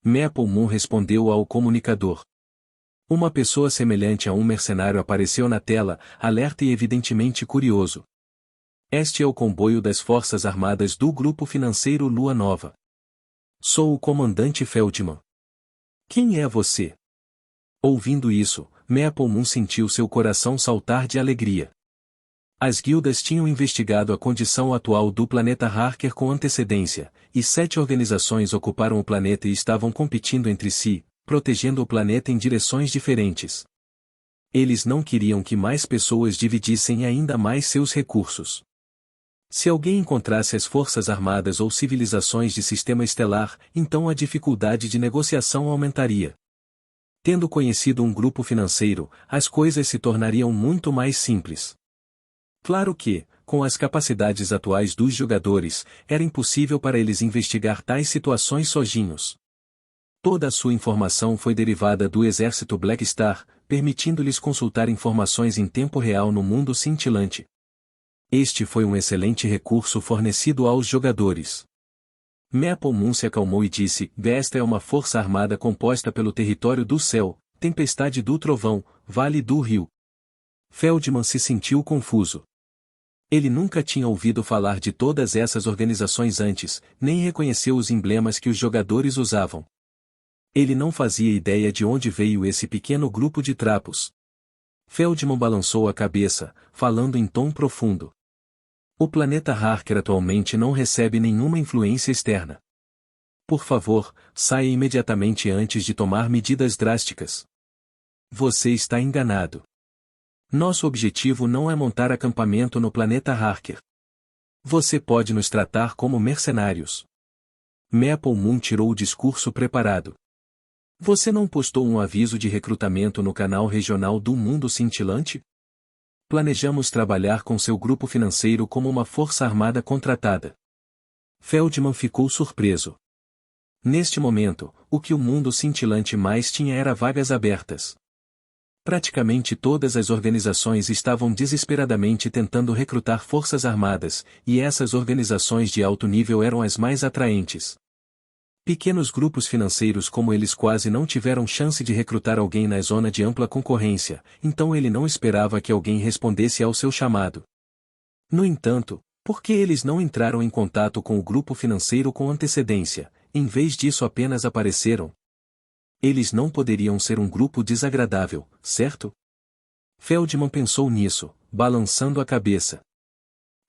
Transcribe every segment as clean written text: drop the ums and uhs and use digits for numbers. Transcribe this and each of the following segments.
Maple Moon respondeu ao comunicador. Uma pessoa semelhante a um mercenário apareceu na tela, alerta e evidentemente curioso. Este é o comboio das Forças Armadas do Grupo Financeiro Lua Nova. Sou o comandante Feldman. Quem é você? Ouvindo isso, Maple Moon sentiu seu coração saltar de alegria. As guildas tinham investigado a condição atual do planeta Harker com antecedência, e 7 organizações ocuparam o planeta e estavam competindo entre si, protegendo o planeta em direções diferentes. Eles não queriam que mais pessoas dividissem ainda mais seus recursos. Se alguém encontrasse as forças armadas ou civilizações de sistema estelar, então a dificuldade de negociação aumentaria. Tendo conhecido um grupo financeiro, as coisas se tornariam muito mais simples. Claro que, com as capacidades atuais dos jogadores, era impossível para eles investigar tais situações sozinhos. Toda a sua informação foi derivada do exército Black Star, permitindo-lhes consultar informações em tempo real no mundo cintilante. Este foi um excelente recurso fornecido aos jogadores. Maple Moon se acalmou e disse: esta é uma força armada composta pelo Território do Céu, Tempestade do Trovão, Vale do Rio. Feldman se sentiu confuso. Ele nunca tinha ouvido falar de todas essas organizações antes, nem reconheceu os emblemas que os jogadores usavam. Ele não fazia ideia de onde veio esse pequeno grupo de trapos. Feldman balançou a cabeça, falando em tom profundo. O planeta Harker atualmente não recebe nenhuma influência externa. Por favor, saia imediatamente antes de tomar medidas drásticas. Você está enganado. Nosso objetivo não é montar acampamento no planeta Harker. Você pode nos tratar como mercenários. Maple Moon tirou o discurso preparado. Você não postou um aviso de recrutamento no canal regional do Mundo Cintilante? Planejamos trabalhar com seu grupo financeiro como uma força armada contratada. Feldman ficou surpreso. Neste momento, o que o Mundo Cintilante mais tinha era vagas abertas. Praticamente todas as organizações estavam desesperadamente tentando recrutar forças armadas, e essas organizações de alto nível eram as mais atraentes. Pequenos grupos financeiros como eles quase não tiveram chance de recrutar alguém na zona de ampla concorrência, então ele não esperava que alguém respondesse ao seu chamado. No entanto, por que eles não entraram em contato com o grupo financeiro com antecedência, em vez disso apenas apareceram? Eles não poderiam ser um grupo desagradável, certo? Feldman pensou nisso, balançando a cabeça.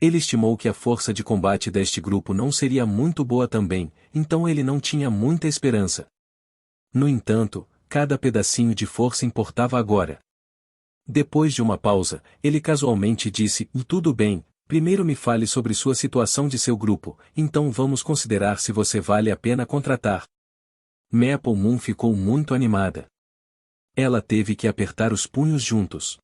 Ele estimou que a força de combate deste grupo não seria muito boa também, então ele não tinha muita esperança. No entanto, cada pedacinho de força importava agora. Depois de uma pausa, ele casualmente disse: tudo bem, primeiro me fale sobre sua situação de seu grupo, então vamos considerar se você vale a pena contratar. Maple Moon ficou muito animada. Ela teve que apertar os punhos juntos.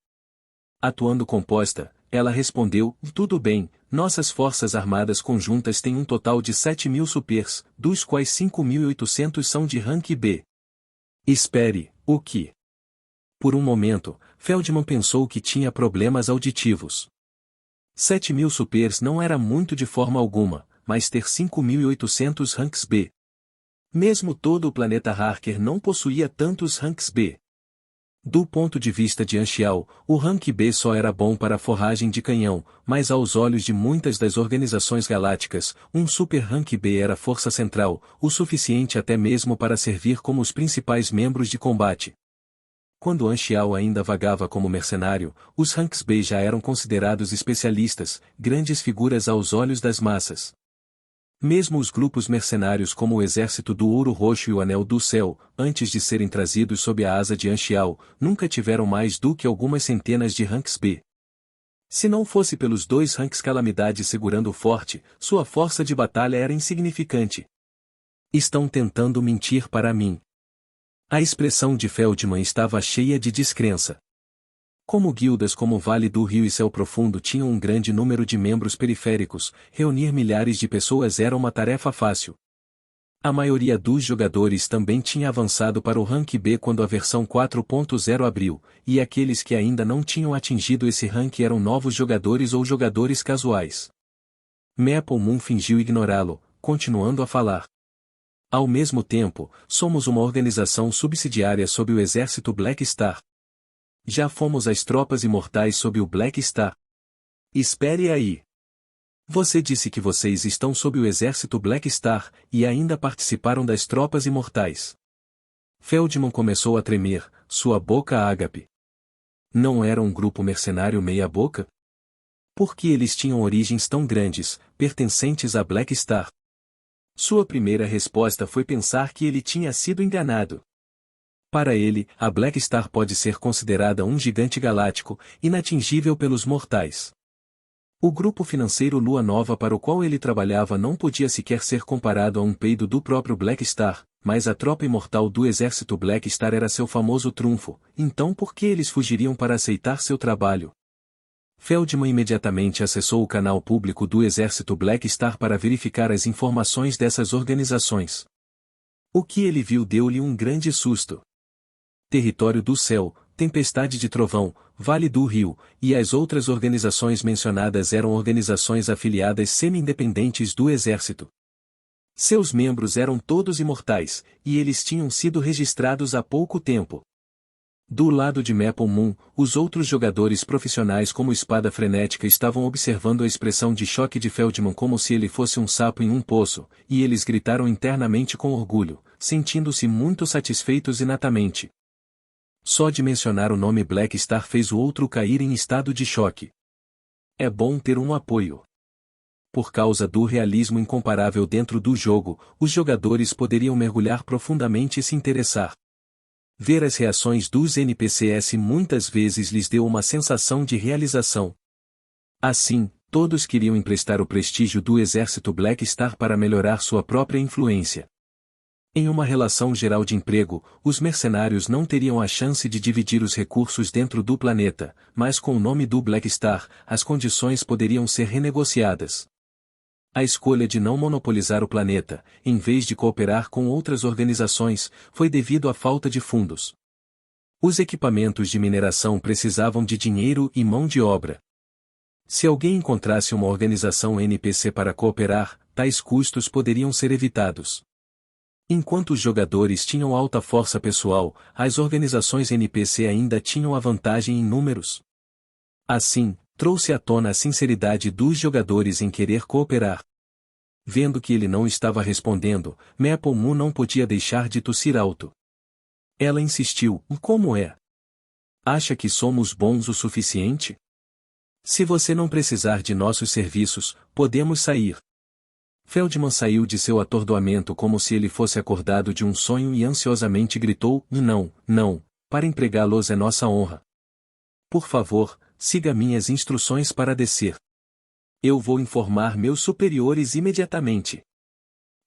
Atuando composta, ela respondeu: tudo bem, nossas forças armadas conjuntas têm um total de 7.000 supers, dos quais 5.800 são de rank B. Espere, o que? Por um momento, Feldman pensou que tinha problemas auditivos. 7.000 supers não era muito de forma alguma, mas ter 5.800 ranks B. Mesmo todo o planeta Harker não possuía tantos ranks B. Do ponto de vista de Anxiao, o rank B só era bom para forragem de canhão, mas aos olhos de muitas das organizações galácticas, um super rank B era força central, o suficiente até mesmo para servir como os principais membros de combate. Quando Anxiao ainda vagava como mercenário, os ranks B já eram considerados especialistas, grandes figuras aos olhos das massas. Mesmo os grupos mercenários como o Exército do Ouro Roxo e o Anel do Céu, antes de serem trazidos sob a asa de Anxiao, nunca tiveram mais do que algumas centenas de ranks B. Se não fosse pelos 2 ranks Calamidade segurando o forte, sua força de batalha era insignificante. Estão tentando mentir para mim. A expressão de Feldman estava cheia de descrença. Como guildas como Vale do Rio e Céu Profundo tinham um grande número de membros periféricos, reunir milhares de pessoas era uma tarefa fácil. A maioria dos jogadores também tinha avançado para o rank B quando a versão 4.0 abriu, e aqueles que ainda não tinham atingido esse rank eram novos jogadores ou jogadores casuais. Maple Moon fingiu ignorá-lo, continuando a falar. Ao mesmo tempo, somos uma organização subsidiária sob o exército Black Star. Já fomos as tropas imortais sob o Black Star. Espere aí. Você disse que vocês estão sob o exército Black Star, e ainda participaram das tropas imortais. Feldman começou a tremer, sua boca ágape. Não era um grupo mercenário meia-boca? Por que eles tinham origens tão grandes, pertencentes a Black Star? Sua primeira resposta foi pensar que ele tinha sido enganado. Para ele, a Black Star pode ser considerada um gigante galáctico, inatingível pelos mortais. O grupo financeiro Lua Nova para o qual ele trabalhava não podia sequer ser comparado a um peido do próprio Black Star, mas a tropa imortal do exército Black Star era seu famoso trunfo, então por que eles fugiriam para aceitar seu trabalho? Feldman imediatamente acessou o canal público do exército Black Star para verificar as informações dessas organizações. O que ele viu deu-lhe um grande susto. Território do Céu, Tempestade de Trovão, Vale do Rio, e as outras organizações mencionadas eram organizações afiliadas semi-independentes do Exército. Seus membros eram todos imortais, e eles tinham sido registrados há pouco tempo. Do lado de Maple Moon, os outros jogadores profissionais como Espada Frenética estavam observando a expressão de choque de Feldman como se ele fosse um sapo em um poço, e eles gritaram internamente com orgulho, sentindo-se muito satisfeitos inatamente. Só de mencionar o nome Black Star fez o outro cair em estado de choque. É bom ter um apoio. Por causa do realismo incomparável dentro do jogo, os jogadores poderiam mergulhar profundamente e se interessar. Ver as reações dos NPCs muitas vezes lhes deu uma sensação de realização. Assim, todos queriam emprestar o prestígio do exército Black Star para melhorar sua própria influência. Em uma relação geral de emprego, os mercenários não teriam a chance de dividir os recursos dentro do planeta, mas com o nome do Black Star, as condições poderiam ser renegociadas. A escolha de não monopolizar o planeta, em vez de cooperar com outras organizações, foi devido à falta de fundos. Os equipamentos de mineração precisavam de dinheiro e mão de obra. Se alguém encontrasse uma organização NPC para cooperar, tais custos poderiam ser evitados. Enquanto os jogadores tinham alta força pessoal, as organizações NPC ainda tinham a vantagem em números. Assim, trouxe à tona a sinceridade dos jogadores em querer cooperar. Vendo que ele não estava respondendo, Maple Moon não podia deixar de tossir alto. Ela insistiu, como é? Acha que somos bons o suficiente? Se você não precisar de nossos serviços, podemos sair. Feldman saiu de seu atordoamento como se ele fosse acordado de um sonho e ansiosamente gritou, não, não, para empregá-los é nossa honra. Por favor, siga minhas instruções para descer. Eu vou informar meus superiores imediatamente.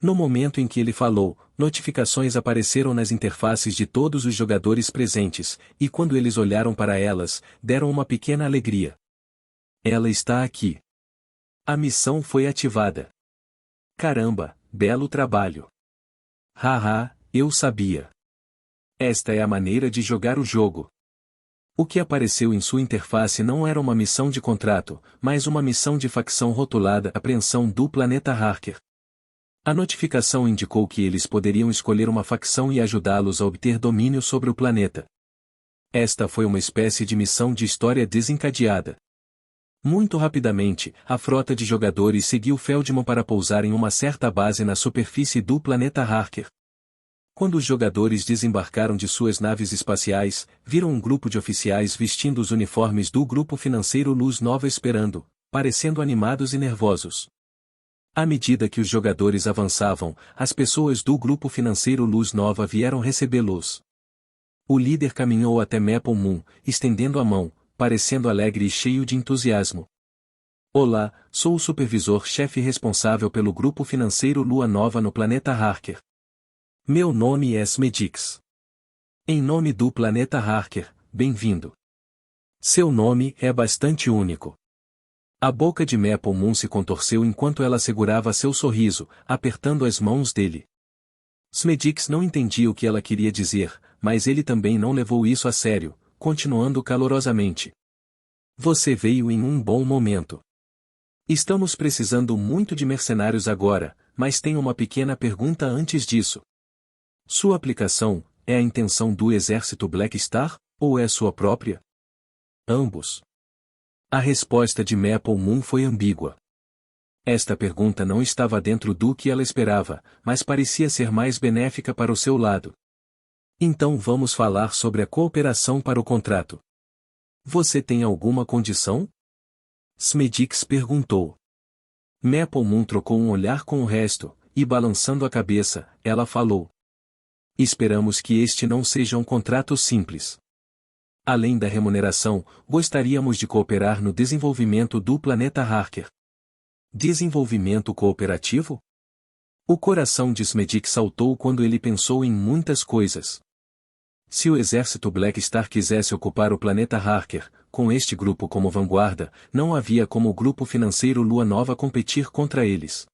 No momento em que ele falou, notificações apareceram nas interfaces de todos os jogadores presentes, e quando eles olharam para elas, deram uma pequena alegria. Ela está aqui. A missão foi ativada. Caramba, belo trabalho. Haha, eu sabia. Esta é a maneira de jogar o jogo. O que apareceu em sua interface não era uma missão de contrato, mas uma missão de facção rotulada Apreensão do Planeta Harker. A notificação indicou que eles poderiam escolher uma facção e ajudá-los a obter domínio sobre o planeta. Esta foi uma espécie de missão de história desencadeada. Muito rapidamente, a frota de jogadores seguiu Feldman para pousar em uma certa base na superfície do planeta Harker. Quando os jogadores desembarcaram de suas naves espaciais, viram um grupo de oficiais vestindo os uniformes do grupo financeiro Luz Nova esperando, parecendo animados e nervosos. À medida que os jogadores avançavam, as pessoas do grupo financeiro Luz Nova vieram recebê-los. O líder caminhou até Maple Moon, estendendo a mão, parecendo alegre e cheio de entusiasmo. Olá, sou o supervisor-chefe responsável pelo grupo financeiro Lua Nova no planeta Harker. Meu nome é Smedix. Em nome do planeta Harker, bem-vindo. Seu nome é bastante único. A boca de Maple Moon se contorceu enquanto ela segurava seu sorriso, apertando as mãos dele. Smedix não entendia o que ela queria dizer, mas ele também não levou isso a sério, continuando calorosamente. Você veio em um bom momento. Estamos precisando muito de mercenários agora, mas tenho uma pequena pergunta antes disso. Sua aplicação é a intenção do exército Black Star, ou é sua própria? Ambos. A resposta de Maple Moon foi ambígua. Esta pergunta não estava dentro do que ela esperava, mas parecia ser mais benéfica para o seu lado. Então vamos falar sobre a cooperação para o contrato. Você tem alguma condição? Smedix perguntou. Maple Moon trocou um olhar com o resto, e balançando a cabeça, ela falou. Esperamos que este não seja um contrato simples. Além da remuneração, gostaríamos de cooperar no desenvolvimento do planeta Harker. Desenvolvimento cooperativo? O coração de Smedix saltou quando ele pensou em muitas coisas. Se o exército Black Star quisesse ocupar o planeta Harker, com este grupo como vanguarda, não havia como o grupo financeiro Lua Nova competir contra eles.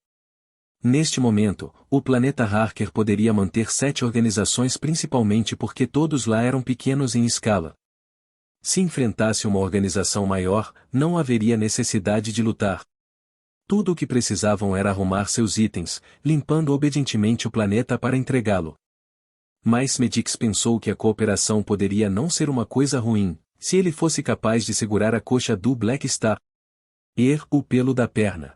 Neste momento, o planeta Harker poderia manter 7 organizações principalmente porque todos lá eram pequenos em escala. Se enfrentasse uma organização maior, não haveria necessidade de lutar. Tudo o que precisavam era arrumar seus itens, limpando obedientemente o planeta para entregá-lo. Mas Smedix pensou que a cooperação poderia não ser uma coisa ruim, se ele fosse capaz de segurar a coxa do Black Star. O pelo da perna.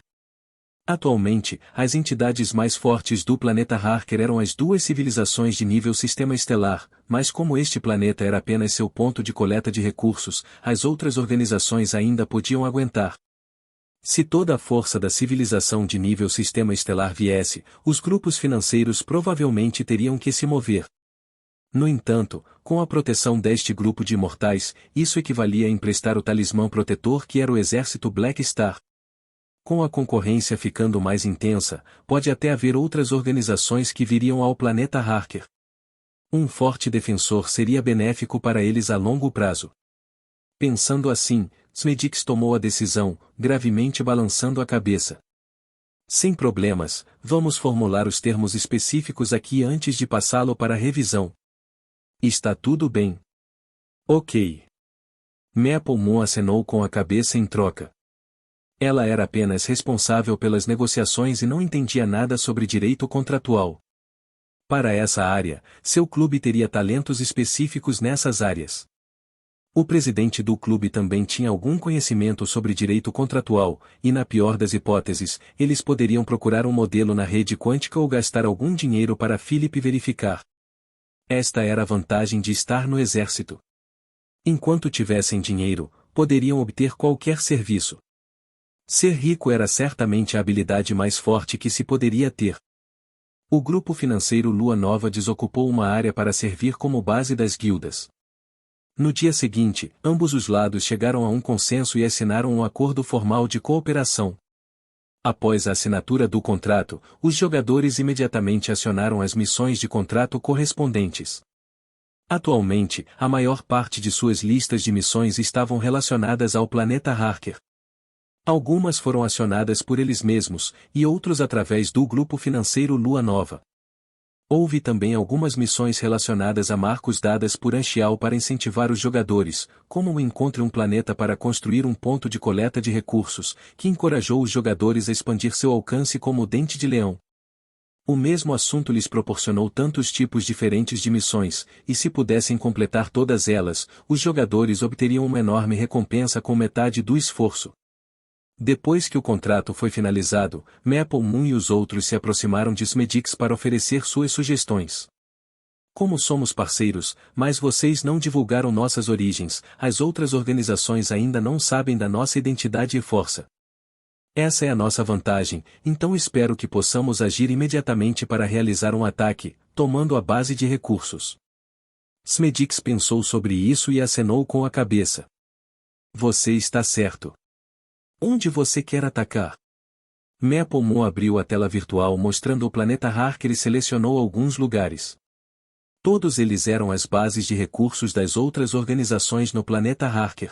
Atualmente, as entidades mais fortes do planeta Harker eram as 2 civilizações de nível sistema estelar, mas como este planeta era apenas seu ponto de coleta de recursos, as outras organizações ainda podiam aguentar. Se toda a força da civilização de nível sistema estelar viesse, os grupos financeiros provavelmente teriam que se mover. No entanto, com a proteção deste grupo de imortais, isso equivalia a emprestar o talismã protetor que era o exército Black Star. Com a concorrência ficando mais intensa, pode até haver outras organizações que viriam ao planeta Harker. Um forte defensor seria benéfico para eles a longo prazo. Pensando assim, Smedix tomou a decisão, gravemente balançando a cabeça. Sem problemas, vamos formular os termos específicos aqui antes de passá-lo para revisão. Está tudo bem. Ok. Maple Moon acenou com a cabeça em troca. Ela era apenas responsável pelas negociações e não entendia nada sobre direito contratual. Para essa área, seu clube teria talentos específicos nessas áreas. O presidente do clube também tinha algum conhecimento sobre direito contratual, e na pior das hipóteses, eles poderiam procurar um modelo na rede quântica ou gastar algum dinheiro para Philip verificar. Esta era a vantagem de estar no exército. Enquanto tivessem dinheiro, poderiam obter qualquer serviço. Ser rico era certamente a habilidade mais forte que se poderia ter. O grupo financeiro Lua Nova desocupou uma área para servir como base das guildas. No dia seguinte, ambos os lados chegaram a um consenso e assinaram um acordo formal de cooperação. Após a assinatura do contrato, os jogadores imediatamente acionaram as missões de contrato correspondentes. Atualmente, a maior parte de suas listas de missões estavam relacionadas ao planeta Harker. Algumas foram acionadas por eles mesmos, e outros através do grupo financeiro Lua Nova. Houve também algumas missões relacionadas a marcos dadas por Anshial para incentivar os jogadores, como o encontre um planeta para construir um ponto de coleta de recursos, que encorajou os jogadores a expandir seu alcance como o Dente de Leão. O mesmo assunto lhes proporcionou tantos tipos diferentes de missões, e se pudessem completar todas elas, os jogadores obteriam uma enorme recompensa com metade do esforço. Depois que o contrato foi finalizado, Maple Moon e os outros se aproximaram de Smedix para oferecer suas sugestões. Como somos parceiros, mas vocês não divulgaram nossas origens, as outras organizações ainda não sabem da nossa identidade e força. Essa é a nossa vantagem, então espero que possamos agir imediatamente para realizar um ataque, tomando a base de recursos. Smedix pensou sobre isso e acenou com a cabeça. Você está certo. Onde você quer atacar? Maple Moon abriu a tela virtual mostrando o planeta Harker e selecionou alguns lugares. Todos eles eram as bases de recursos das outras organizações no planeta Harker.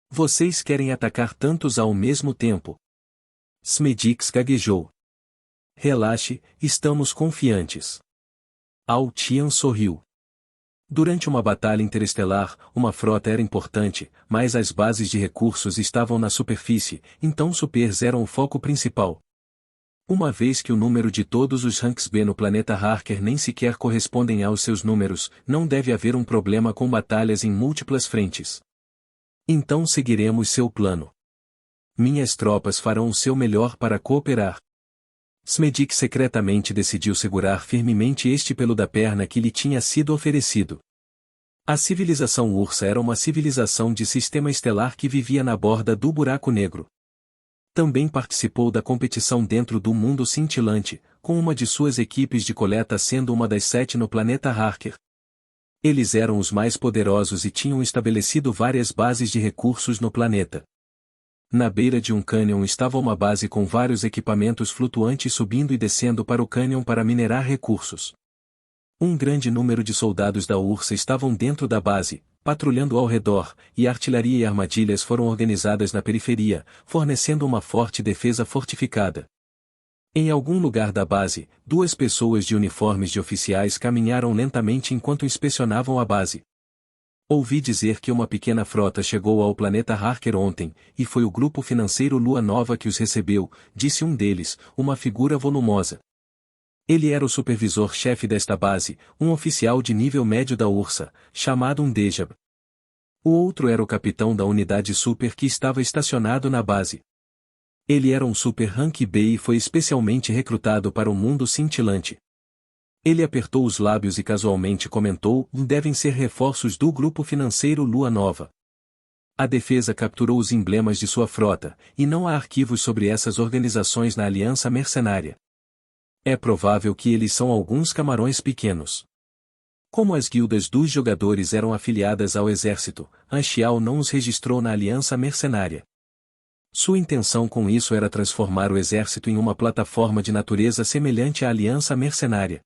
Vocês querem atacar tantos ao mesmo tempo? Smedix gaguejou. Relaxe, estamos confiantes. Ao Tian sorriu. Durante uma batalha interestelar, uma frota era importante, mas as bases de recursos estavam na superfície, então supers eram o foco principal. Uma vez que o número de todos os ranks B no planeta Harker nem sequer correspondem aos seus números, não deve haver um problema com batalhas em múltiplas frentes. Então seguiremos seu plano. Minhas tropas farão o seu melhor para cooperar. Smedik secretamente decidiu segurar firmemente este pelo da perna que lhe tinha sido oferecido. A civilização Ursa era uma civilização de sistema estelar que vivia na borda do buraco negro. Também participou da competição dentro do mundo cintilante, com uma de suas equipes de coleta sendo uma das 7 no planeta Harker. Eles eram os mais poderosos e tinham estabelecido várias bases de recursos no planeta. Na beira de um cânion estava uma base com vários equipamentos flutuantes subindo e descendo para o cânion para minerar recursos. Um grande número de soldados da Ursa estavam dentro da base, patrulhando ao redor, e artilharia e armadilhas foram organizadas na periferia, fornecendo uma forte defesa fortificada. Em algum lugar da base, 2 pessoas de uniformes de oficiais caminharam lentamente enquanto inspecionavam a base. Ouvi dizer que uma pequena frota chegou ao planeta Harker ontem, e foi o grupo financeiro Lua Nova que os recebeu, disse um deles, uma figura volumosa. Ele era o supervisor-chefe desta base, um oficial de nível médio da Ursa, chamado Undejab. O outro era o capitão da unidade super que estava estacionado na base. Ele era um super rank B e foi especialmente recrutado para o mundo cintilante. Ele apertou os lábios e casualmente comentou: devem ser reforços do grupo financeiro Lua Nova. A defesa capturou os emblemas de sua frota, e não há arquivos sobre essas organizações na aliança mercenária. É provável que eles são alguns camarões pequenos. Como as guildas dos jogadores eram afiliadas ao exército, Anxial não os registrou na aliança mercenária. Sua intenção com isso era transformar o exército em uma plataforma de natureza semelhante à aliança mercenária.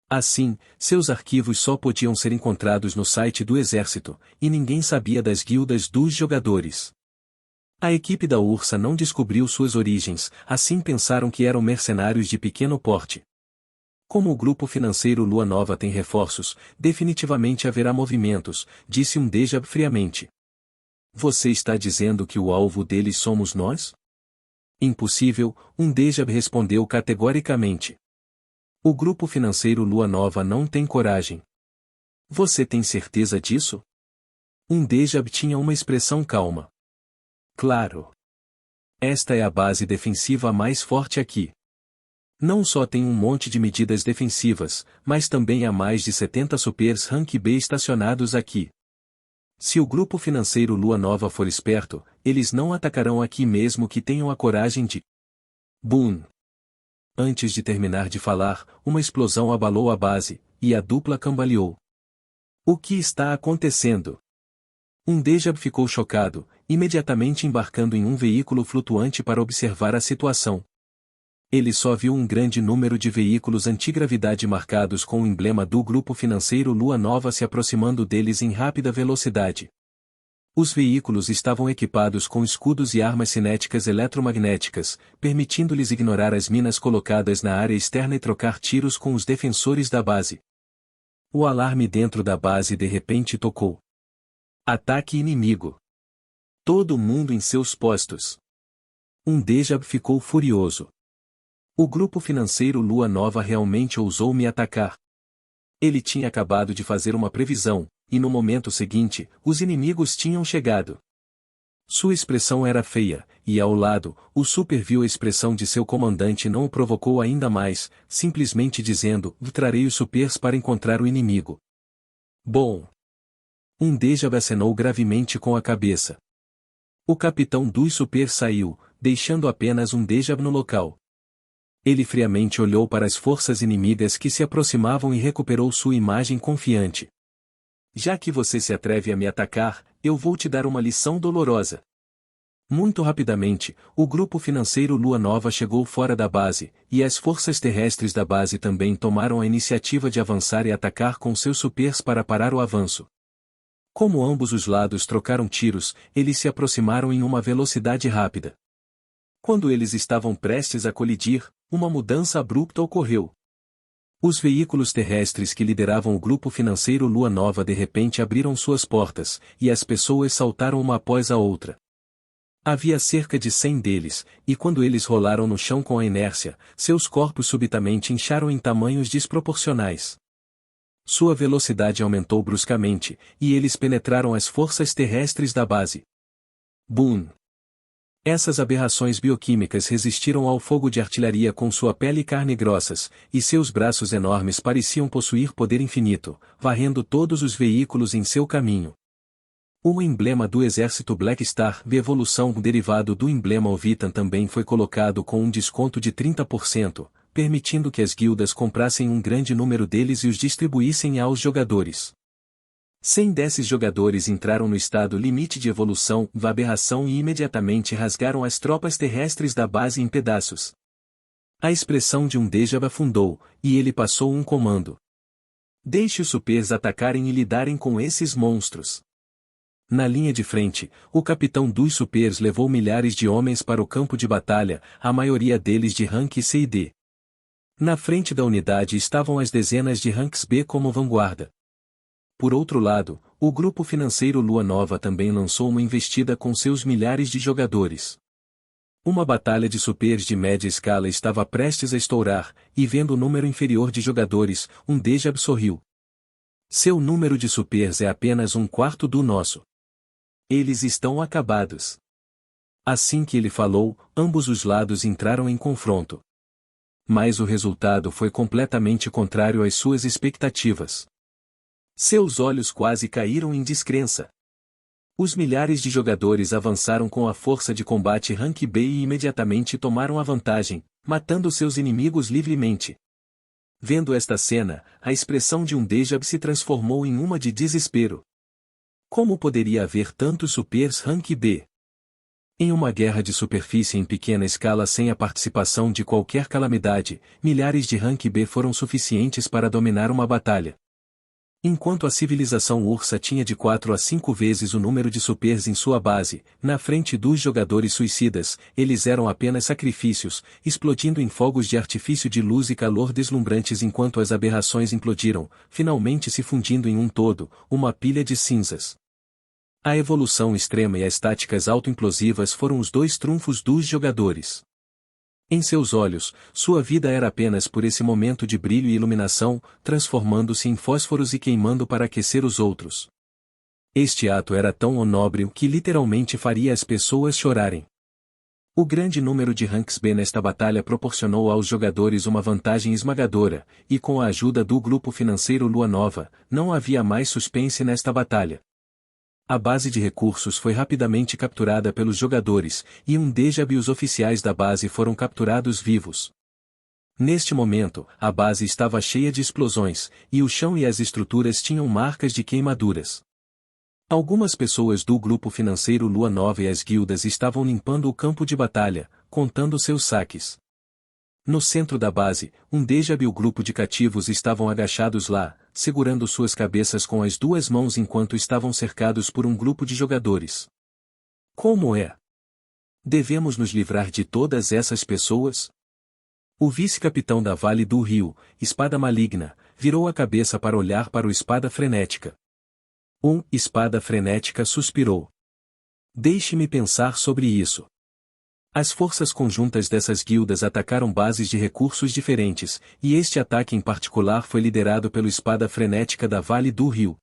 Assim, seus arquivos só podiam ser encontrados no site do exército, e ninguém sabia das guildas dos jogadores. A equipe da Ursa não descobriu suas origens, assim pensaram que eram mercenários de pequeno porte. Como o grupo financeiro Lua Nova tem reforços, definitivamente haverá movimentos, disse Undejab friamente. Você está dizendo que o alvo deles somos nós? Impossível, Undejab respondeu categoricamente. O grupo financeiro Lua Nova não tem coragem. Você tem certeza disso? Undejab tinha uma expressão calma. Claro. Esta é a base defensiva mais forte aqui. Não só tem um monte de medidas defensivas, mas também há mais de 70 supers rank B estacionados aqui. Se o grupo financeiro Lua Nova for esperto, eles não atacarão aqui mesmo que tenham a coragem de... Boom! Antes de terminar de falar, uma explosão abalou a base, e a dupla cambaleou. O que está acontecendo? Undejab ficou chocado, imediatamente embarcando em um veículo flutuante para observar a situação. Ele só viu um grande número de veículos antigravidade marcados com o emblema do grupo financeiro Lua Nova se aproximando deles em rápida velocidade. Os veículos estavam equipados com escudos e armas cinéticas eletromagnéticas, permitindo-lhes ignorar as minas colocadas na área externa e trocar tiros com os defensores da base. O alarme dentro da base de repente tocou. Ataque inimigo. Todo mundo em seus postos. Undejab ficou furioso. O grupo financeiro Lua Nova realmente ousou me atacar. Ele tinha acabado de fazer uma previsão, e no momento seguinte, os inimigos tinham chegado. Sua expressão era feia, e ao lado, o super viu a expressão de seu comandante não o provocou ainda mais, simplesmente dizendo: trarei os supers para encontrar o inimigo. Bom. Undejab acenou gravemente com a cabeça. O capitão dos supers saiu, deixando apenas Undejab no local. Ele friamente olhou para as forças inimigas que se aproximavam e recuperou sua imagem confiante. Já que você se atreve a me atacar, eu vou te dar uma lição dolorosa. Muito rapidamente, o grupo financeiro Lua Nova chegou fora da base, e as forças terrestres da base também tomaram a iniciativa de avançar e atacar com seus supers para parar o avanço. Como ambos os lados trocaram tiros, eles se aproximaram em uma velocidade rápida. Quando eles estavam prestes a colidir, uma mudança abrupta ocorreu. Os veículos terrestres que lideravam o grupo financeiro Lua Nova de repente abriram suas portas, e as pessoas saltaram uma após a outra. Havia cerca de 100 deles, e quando eles rolaram no chão com a inércia, seus corpos subitamente incharam em tamanhos desproporcionais. Sua velocidade aumentou bruscamente, e eles penetraram as forças terrestres da base. Boom! Essas aberrações bioquímicas resistiram ao fogo de artilharia com sua pele e carne grossas, e seus braços enormes pareciam possuir poder infinito, varrendo todos os veículos em seu caminho. O emblema do exército Black Star de evolução derivado do emblema Ovitan também foi colocado com um desconto de 30%, permitindo que as guildas comprassem um grande número deles e os distribuíssem aos jogadores. 100 desses jogadores entraram no estado limite de evolução, aberração e imediatamente rasgaram as tropas terrestres da base em pedaços. A expressão de um Dejab afundou, e ele passou um comando. Deixe os supers atacarem e lidarem com esses monstros. Na linha de frente, o capitão dos supers levou milhares de homens para o campo de batalha, a maioria deles de rank C e D. Na frente da unidade estavam as dezenas de ranks B como vanguarda. Por outro lado, o grupo financeiro Lua Nova também lançou uma investida com seus milhares de jogadores. Uma batalha de supers de média escala estava prestes a estourar, e vendo o número inferior de jogadores, um Dejab sorriu. Seu número de supers é apenas um quarto do nosso. Eles estão acabados. Assim que ele falou, ambos os lados entraram em confronto. Mas o resultado foi completamente contrário às suas expectativas. Seus olhos quase caíram em descrença. Os milhares de jogadores avançaram com a força de combate Rank B e imediatamente tomaram a vantagem, matando seus inimigos livremente. Vendo esta cena, a expressão de um Dejab se transformou em uma de desespero. Como poderia haver tantos supers Rank B? Em uma guerra de superfície em pequena escala sem a participação de qualquer calamidade, milhares de Rank B foram suficientes para dominar uma batalha. Enquanto a civilização Ursa tinha de 4 a 5 vezes o número de supers em sua base, na frente dos jogadores suicidas, eles eram apenas sacrifícios, explodindo em fogos de artifício de luz e calor deslumbrantes enquanto as aberrações implodiram, finalmente se fundindo em um todo, uma pilha de cinzas. A evolução extrema e as táticas autoimplosivas foram os dois trunfos dos jogadores. Em seus olhos, sua vida era apenas por esse momento de brilho e iluminação, transformando-se em fósforos e queimando para aquecer os outros. Este ato era tão nobre que literalmente faria as pessoas chorarem. O grande número de ranks B nesta batalha proporcionou aos jogadores uma vantagem esmagadora, e com a ajuda do grupo financeiro Lua Nova, não havia mais suspense nesta batalha. A base de recursos foi rapidamente capturada pelos jogadores, e um Dejab e os oficiais da base foram capturados vivos. Neste momento, a base estava cheia de explosões, e o chão e as estruturas tinham marcas de queimaduras. Algumas pessoas do grupo financeiro Lua Nova e as guildas estavam limpando o campo de batalha, contando seus saques. No centro da base, um Dejab e o grupo de cativos estavam agachados lá, segurando suas cabeças com as duas mãos enquanto estavam cercados por um grupo de jogadores. Como é? Devemos nos livrar de todas essas pessoas? O vice-capitão da Vale do Rio, Espada Maligna, virou a cabeça para olhar para o Espada Frenética. Espada Frenética suspirou. Deixe-me pensar sobre isso. As forças conjuntas dessas guildas atacaram bases de recursos diferentes, e este ataque em particular foi liderado pelo Espada Frenética da Vale do Rio.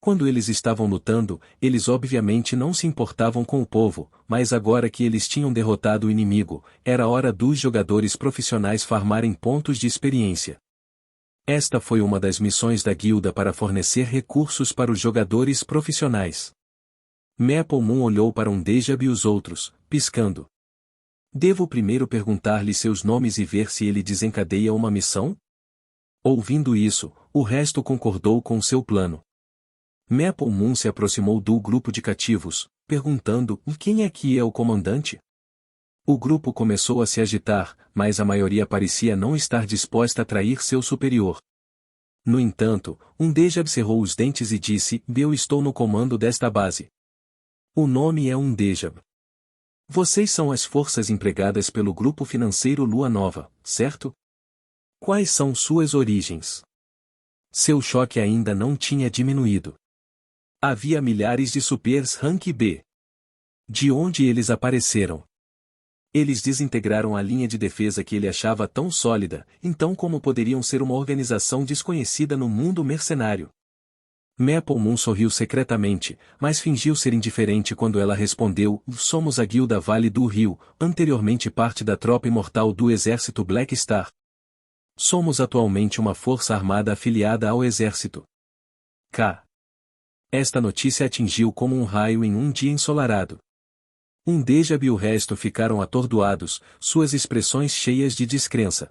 Quando eles estavam lutando, eles obviamente não se importavam com o povo, mas agora que eles tinham derrotado o inimigo, era hora dos jogadores profissionais farmarem pontos de experiência. Esta foi uma das missões da guilda para fornecer recursos para os jogadores profissionais. Maple Moon olhou para um Dejab e os outros, piscando. Devo primeiro perguntar-lhe seus nomes e ver se ele desencadeia uma missão? Ouvindo isso, o resto concordou com seu plano. Maple Moon se aproximou do grupo de cativos, perguntando: quem aqui é o comandante? O grupo começou a se agitar, mas a maioria parecia não estar disposta a trair seu superior. No entanto, um Dejab cerrou os dentes e disse: eu estou no comando desta base. O nome é um Dejab. Vocês são as forças empregadas pelo grupo financeiro Lua Nova, certo? Quais são suas origens? Seu choque ainda não tinha diminuído. Havia milhares de supers Rank B. De onde eles apareceram? Eles desintegraram a linha de defesa que ele achava tão sólida, então como poderiam ser uma organização desconhecida no mundo mercenário? Maple Moon sorriu secretamente, mas fingiu ser indiferente quando ela respondeu: somos a Guilda Vale do Rio, anteriormente parte da tropa imortal do exército Black Star. Somos atualmente uma força armada afiliada ao exército. K. Esta notícia atingiu como um raio em um dia ensolarado. Dejab e o resto ficaram atordoados, suas expressões cheias de descrença.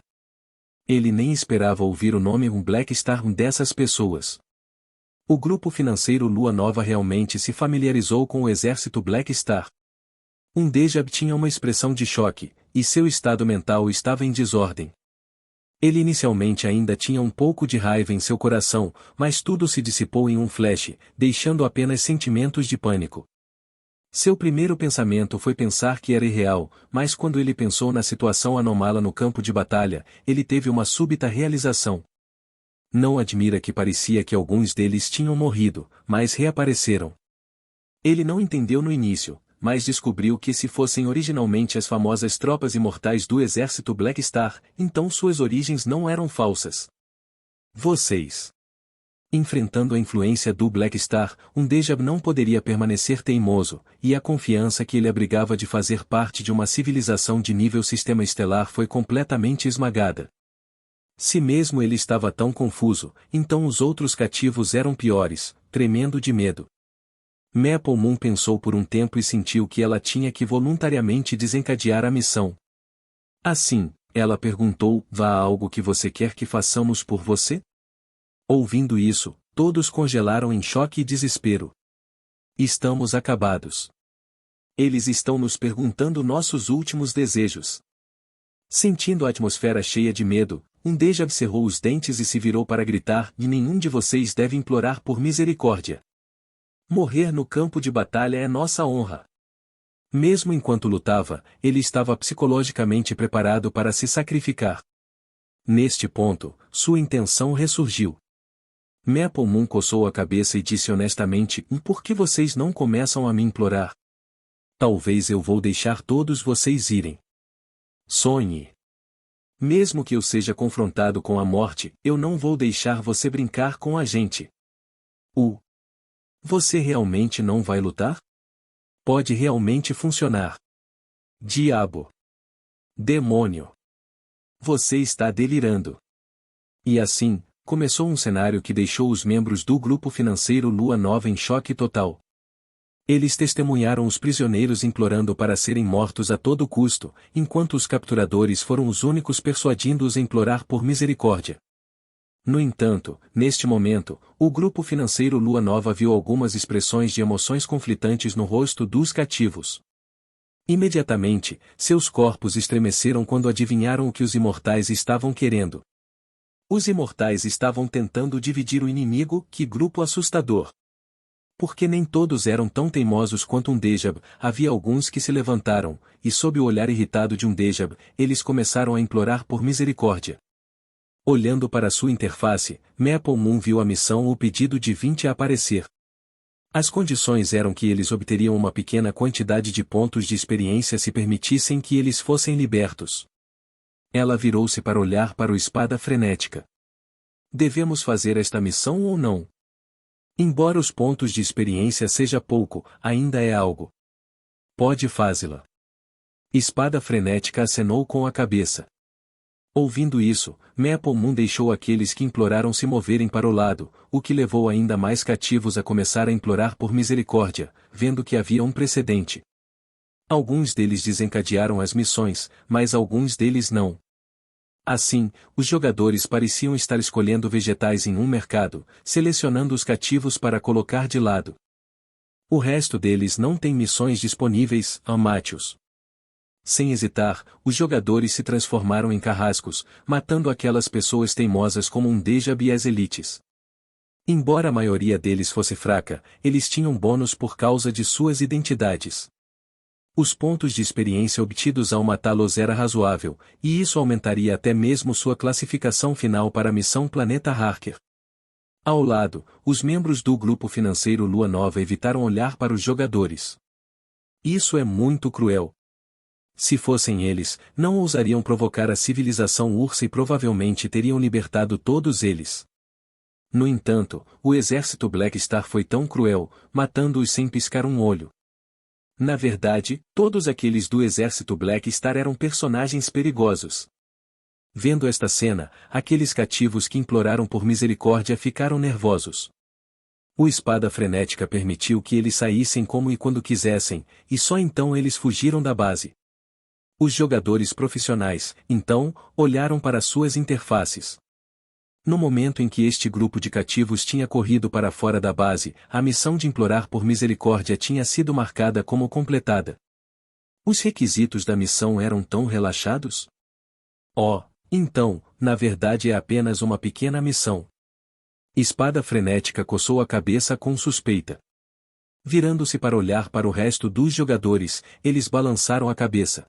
Ele nem esperava ouvir o nome Black Star dessas pessoas. O grupo financeiro Lua Nova realmente se familiarizou com o exército Black Star. Dejab tinha uma expressão de choque, e seu estado mental estava em desordem. Ele inicialmente ainda tinha um pouco de raiva em seu coração, mas tudo se dissipou em um flash, deixando apenas sentimentos de pânico. Seu primeiro pensamento foi pensar que era irreal, mas quando ele pensou na situação anômala no campo de batalha, ele teve uma súbita realização. Não admira que parecia que alguns deles tinham morrido, mas reapareceram. Ele não entendeu no início, mas descobriu que se fossem originalmente as famosas tropas imortais do exército Black Star, então suas origens não eram falsas. Vocês. Enfrentando a influência do Black Star, Dejab não poderia permanecer teimoso, e a confiança que ele abrigava de fazer parte de uma civilização de nível sistema estelar foi completamente esmagada. Se mesmo ele estava tão confuso, então os outros cativos eram piores, tremendo de medo. Maple Moon pensou por um tempo e sentiu que ela tinha que voluntariamente desencadear a missão. Assim, ela perguntou: há algo que você quer que façamos por você? Ouvindo isso, todos congelaram em choque e desespero. Estamos acabados. Eles estão nos perguntando nossos últimos desejos. Sentindo a atmosfera cheia de medo, Dejab cerrou os dentes e se virou para gritar: e nenhum de vocês deve implorar por misericórdia. Morrer no campo de batalha é nossa honra. Mesmo enquanto lutava, ele estava psicologicamente preparado para se sacrificar. Neste ponto, sua intenção ressurgiu. Maple Moon coçou a cabeça e disse honestamente: por que vocês não começam a me implorar? Talvez eu vou deixar todos vocês irem. Sonhe. Mesmo que eu seja confrontado com a morte, eu não vou deixar você brincar com a gente. Você realmente não vai lutar? Pode realmente funcionar. Diabo. Demônio. Você está delirando. E assim, começou um cenário que deixou os membros do grupo financeiro Lua Nova em choque total. Eles testemunharam os prisioneiros implorando para serem mortos a todo custo, enquanto os capturadores foram os únicos persuadindo-os a implorar por misericórdia. No entanto, neste momento, o grupo financeiro Lua Nova viu algumas expressões de emoções conflitantes no rosto dos cativos. Imediatamente, seus corpos estremeceram quando adivinharam o que os imortais estavam querendo. Os imortais estavam tentando dividir o inimigo. Que grupo assustador! Porque nem todos eram tão teimosos quanto Dejab, havia alguns que se levantaram, e sob o olhar irritado de Dejab, eles começaram a implorar por misericórdia. Olhando para sua interface, Maple Moon viu a missão ou pedido de 20 a aparecer. As condições eram que eles obteriam uma pequena quantidade de pontos de experiência se permitissem que eles fossem libertos. Ela virou-se para olhar para o Espada Frenética. Devemos fazer esta missão ou não? Embora os pontos de experiência seja pouco, ainda é algo. Pode fazê-la. Espada Frenética acenou com a cabeça. Ouvindo isso, Maple Moon deixou aqueles que imploraram se moverem para o lado, o que levou ainda mais cativos a começar a implorar por misericórdia, vendo que havia um precedente. Alguns deles desencadearam as missões, mas alguns deles não. Assim, os jogadores pareciam estar escolhendo vegetais em um mercado, selecionando os cativos para colocar de lado. O resto deles não tem missões disponíveis, Amátios. Sem hesitar, os jogadores se transformaram em carrascos, matando aquelas pessoas teimosas como Dejab e as elites. Embora a maioria deles fosse fraca, eles tinham bônus por causa de suas identidades. Os pontos de experiência obtidos ao matá-los era razoável, e isso aumentaria até mesmo sua classificação final para a missão Planeta Harker. Ao lado, os membros do grupo financeiro Lua Nova evitaram olhar para os jogadores. Isso é muito cruel. Se fossem eles, não ousariam provocar a civilização Ursa e provavelmente teriam libertado todos eles. No entanto, o exército Black Star foi tão cruel, matando-os sem piscar um olho. Na verdade, todos aqueles do exército Black Star eram personagens perigosos. Vendo esta cena, aqueles cativos que imploraram por misericórdia ficaram nervosos. O Espada Frenética permitiu que eles saíssem como e quando quisessem, e só então eles fugiram da base. Os jogadores profissionais, então, olharam para suas interfaces. No momento em que este grupo de cativos tinha corrido para fora da base, a missão de implorar por misericórdia tinha sido marcada como completada. Os requisitos da missão eram tão relaxados? Oh, então, na verdade é apenas uma pequena missão. Espada Frenética coçou a cabeça com suspeita. Virando-se para olhar para o resto dos jogadores, eles balançaram a cabeça.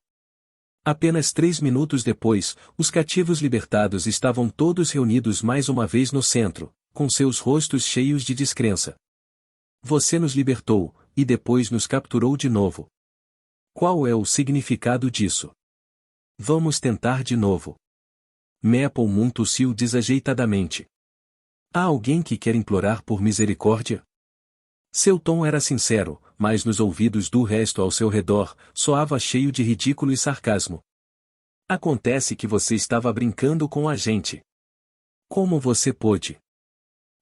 Apenas 3 minutos depois, os cativos libertados estavam todos reunidos mais uma vez no centro, com seus rostos cheios de descrença. Você nos libertou, e depois nos capturou de novo. Qual é o significado disso? Vamos tentar de novo. Maple Moon tossiu desajeitadamente. Há alguém que quer implorar por misericórdia? Seu tom era sincero, mas nos ouvidos do resto ao seu redor, soava cheio de ridículo e sarcasmo. Acontece que você estava brincando com a gente. Como você pôde?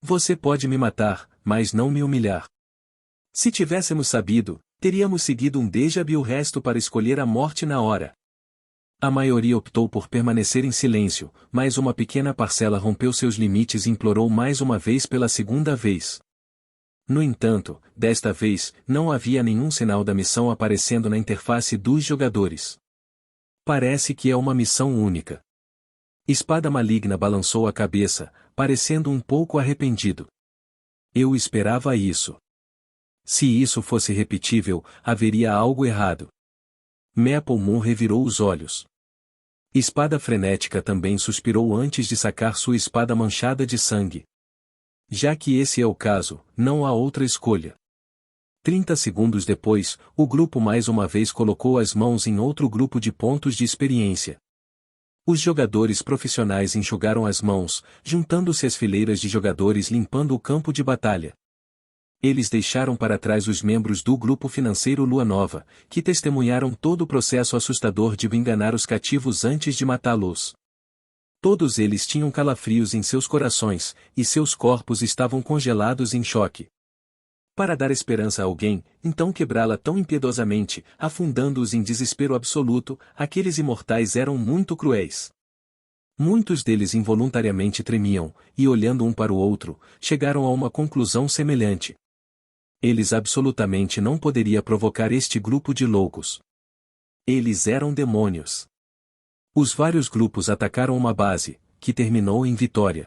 Você pode me matar, mas não me humilhar. Se tivéssemos sabido, teríamos seguido um déjà vu o resto para escolher a morte na hora. A maioria optou por permanecer em silêncio, mas uma pequena parcela rompeu seus limites e implorou mais uma vez pela segunda vez. No entanto, desta vez, não havia nenhum sinal da missão aparecendo na interface dos jogadores. Parece que é uma missão única. Espada Maligna balançou a cabeça, parecendo um pouco arrependido. Eu esperava isso. Se isso fosse repetível, haveria algo errado. Maple Moon revirou os olhos. Espada Frenética também suspirou antes de sacar sua espada manchada de sangue. Já que esse é o caso, não há outra escolha. 30 segundos depois, o grupo mais uma vez colocou as mãos em outro grupo de pontos de experiência. Os jogadores profissionais enxugaram as mãos, juntando-se às fileiras de jogadores limpando o campo de batalha. Eles deixaram para trás os membros do grupo financeiro Lua Nova, que testemunharam todo o processo assustador de enganar os cativos antes de matá-los. Todos eles tinham calafrios em seus corações, e seus corpos estavam congelados em choque. Para dar esperança a alguém, então quebrá-la tão impiedosamente, afundando-os em desespero absoluto, aqueles imortais eram muito cruéis. Muitos deles involuntariamente tremiam, e olhando um para o outro, chegaram a uma conclusão semelhante. Eles absolutamente não poderiam provocar este grupo de loucos. Eles eram demônios. Os vários grupos atacaram uma base, que terminou em vitória.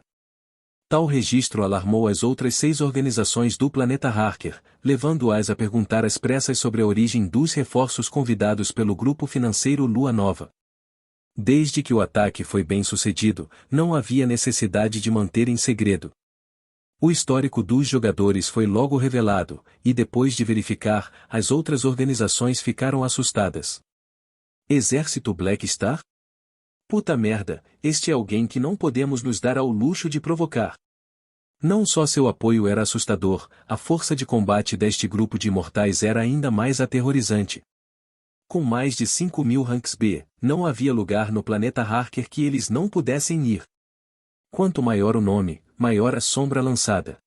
Tal registro alarmou as outras 6 organizações do planeta Harker, levando-as a perguntar às pressas sobre a origem dos reforços convidados pelo grupo financeiro Lua Nova. Desde que o ataque foi bem sucedido, não havia necessidade de manter em segredo. O histórico dos jogadores foi logo revelado, e depois de verificar, as outras organizações ficaram assustadas. Exército Black Star? Puta merda, este é alguém que não podemos nos dar ao luxo de provocar. Não só seu apoio era assustador, a força de combate deste grupo de imortais era ainda mais aterrorizante. Com mais de 5.000 ranks B, não havia lugar no planeta Harker que eles não pudessem ir. Quanto maior o nome, maior a sombra lançada.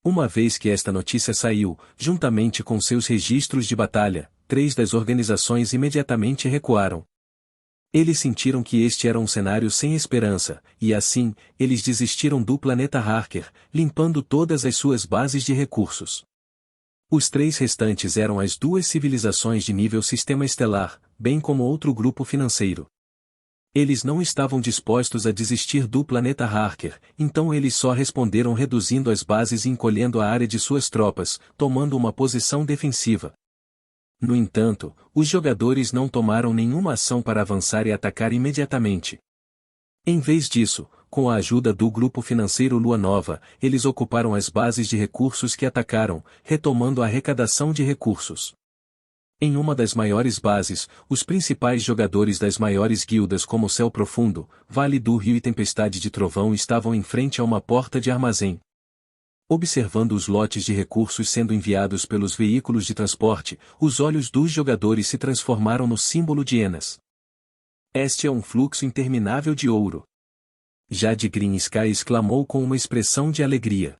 Uma vez que esta notícia saiu, juntamente com seus registros de batalha, 3 das organizações imediatamente recuaram. Eles sentiram que este era um cenário sem esperança, e assim, eles desistiram do planeta Harker, limpando todas as suas bases de recursos. Os 3 restantes eram as 2 civilizações de nível sistema estelar, bem como outro grupo financeiro. Eles não estavam dispostos a desistir do planeta Harker, então eles só responderam reduzindo as bases e encolhendo a área de suas tropas, tomando uma posição defensiva. No entanto, os jogadores não tomaram nenhuma ação para avançar e atacar imediatamente. Em vez disso, com a ajuda do grupo financeiro Lua Nova, eles ocuparam as bases de recursos que atacaram, retomando a arrecadação de recursos. Em uma das maiores bases, os principais jogadores das maiores guildas como Céu Profundo, Vale do Rio e Tempestade de Trovão estavam em frente a uma porta de armazém. Observando os lotes de recursos sendo enviados pelos veículos de transporte, os olhos dos jogadores se transformaram no símbolo de Enas. Este é um fluxo interminável de ouro. Jade Green Sky exclamou com uma expressão de alegria.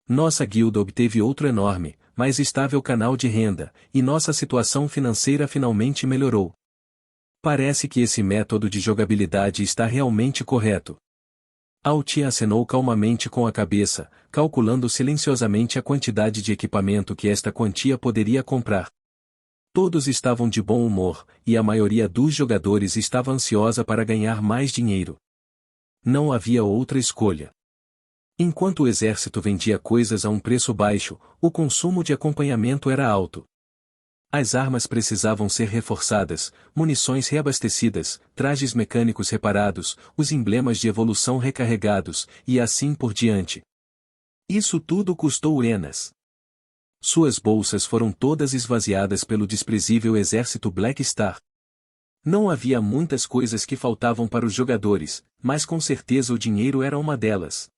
Nossa guilda obteve outro enorme, mais estável canal de renda, e nossa situação financeira finalmente melhorou. Parece que esse método de jogabilidade está realmente correto. Altia acenou calmamente com a cabeça, calculando silenciosamente a quantidade de equipamento que esta quantia poderia comprar. Todos estavam de bom humor, e a maioria dos jogadores estava ansiosa para ganhar mais dinheiro. Não havia outra escolha. Enquanto o exército vendia coisas a um preço baixo, o consumo de acompanhamento era alto. As armas precisavam ser reforçadas, munições reabastecidas, trajes mecânicos reparados, os emblemas de evolução recarregados, e assim por diante. Isso tudo custou Enas. Suas bolsas foram todas esvaziadas pelo desprezível exército Black Star. Não havia muitas coisas que faltavam para os jogadores, mas com certeza o dinheiro era uma delas.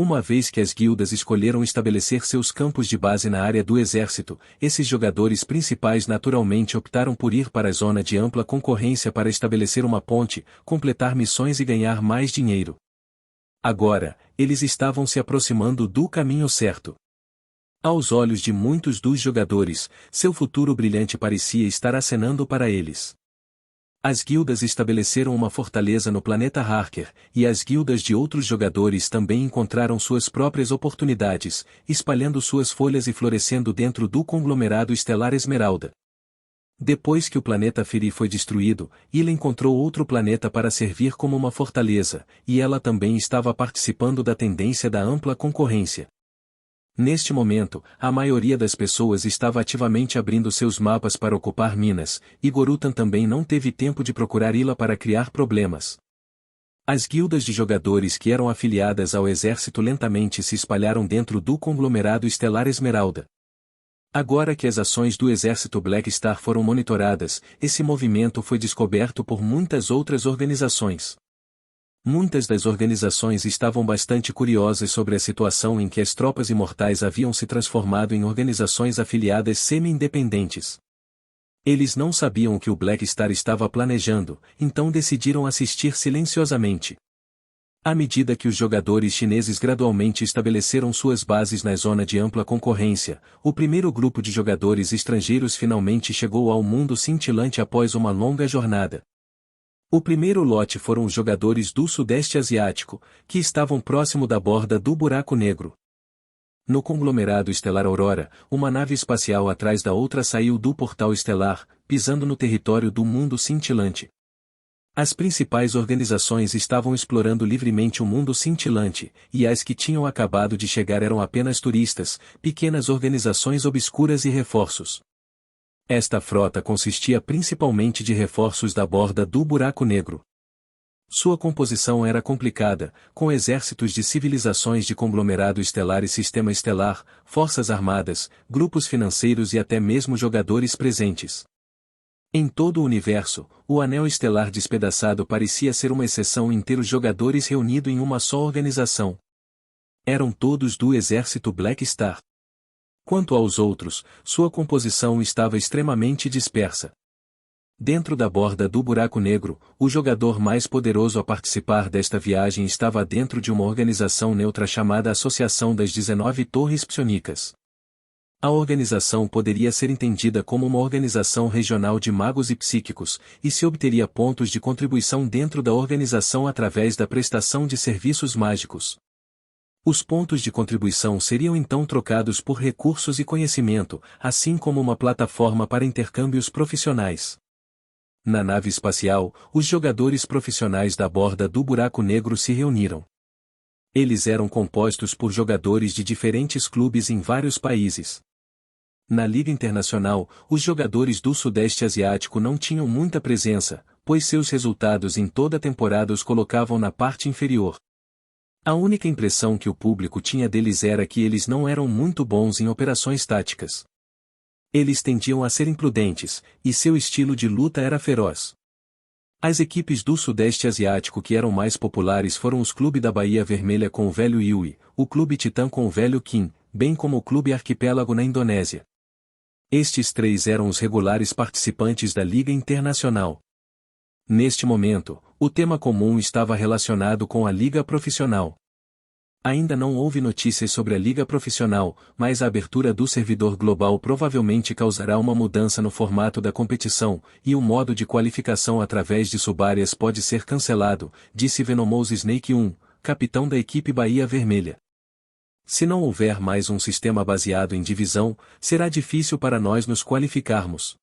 Uma vez que as guildas escolheram estabelecer seus campos de base na área do exército, esses jogadores principais naturalmente optaram por ir para a zona de ampla concorrência para estabelecer uma ponte, completar missões e ganhar mais dinheiro. Agora, eles estavam se aproximando do caminho certo. Aos olhos de muitos dos jogadores, seu futuro brilhante parecia estar acenando para eles. As guildas estabeleceram uma fortaleza no planeta Harker, e as guildas de outros jogadores também encontraram suas próprias oportunidades, espalhando suas folhas e florescendo dentro do conglomerado estelar Esmeralda. Depois que o planeta Feri foi destruído, Ila encontrou outro planeta para servir como uma fortaleza, e ela também estava participando da tendência da ampla concorrência. Neste momento, a maioria das pessoas estava ativamente abrindo seus mapas para ocupar minas, e Gorutan também não teve tempo de procurar Ila para criar problemas. As guildas de jogadores que eram afiliadas ao exército lentamente se espalharam dentro do conglomerado estelar Esmeralda. Agora que as ações do exército Black Star foram monitoradas, esse movimento foi descoberto por muitas outras organizações. Muitas das organizações estavam bastante curiosas sobre a situação em que as tropas imortais haviam se transformado em organizações afiliadas semi-independentes. Eles não sabiam o que o Black Star estava planejando, então decidiram assistir silenciosamente. À medida que os jogadores chineses gradualmente estabeleceram suas bases na zona de ampla concorrência, o primeiro grupo de jogadores estrangeiros finalmente chegou ao mundo cintilante após uma longa jornada. O primeiro lote foram os jogadores do Sudeste Asiático, que estavam próximo da borda do Buraco Negro. No conglomerado estelar Aurora, uma nave espacial atrás da outra saiu do portal estelar, pisando no território do mundo cintilante. As principais organizações estavam explorando livremente o mundo cintilante, e as que tinham acabado de chegar eram apenas turistas, pequenas organizações obscuras e reforços. Esta frota consistia principalmente de reforços da borda do Buraco Negro. Sua composição era complicada, com exércitos de civilizações de conglomerado estelar e sistema estelar, forças armadas, grupos financeiros e até mesmo jogadores presentes. Em todo o universo, o anel estelar despedaçado parecia ser uma exceção em ter os jogadores reunidos em uma só organização. Eram todos do exército Black Star. Quanto aos outros, sua composição estava extremamente dispersa. Dentro da borda do Buraco Negro, o jogador mais poderoso a participar desta viagem estava dentro de uma organização neutra chamada Associação das 19 Torres Psionicas. A organização poderia ser entendida como uma organização regional de magos e psíquicos, e se obteria pontos de contribuição dentro da organização através da prestação de serviços mágicos. Os pontos de contribuição seriam então trocados por recursos e conhecimento, assim como uma plataforma para intercâmbios profissionais. Na nave espacial, os jogadores profissionais da borda do Buraco Negro se reuniram. Eles eram compostos por jogadores de diferentes clubes em vários países. Na Liga Internacional, os jogadores do Sudeste Asiático não tinham muita presença, pois seus resultados em toda a temporada os colocavam na parte inferior. A única impressão que o público tinha deles era que eles não eram muito bons em operações táticas. Eles tendiam a ser imprudentes, e seu estilo de luta era feroz. As equipes do Sudeste Asiático que eram mais populares foram os Clube da Baía Vermelha com o Velho Yui, o Clube Titã com o Velho Kim, bem como o Clube Arquipélago na Indonésia. Estes três eram os regulares participantes da Liga Internacional. Neste momento, o tema comum estava relacionado com a Liga Profissional. Ainda não houve notícias sobre a Liga Profissional, mas a abertura do servidor global provavelmente causará uma mudança no formato da competição, e o modo de qualificação através de subáreas pode ser cancelado, disse Venomous Snake 1, capitão da equipe Baía Vermelha. Se não houver mais um sistema baseado em divisão, será difícil para nós nos qualificarmos.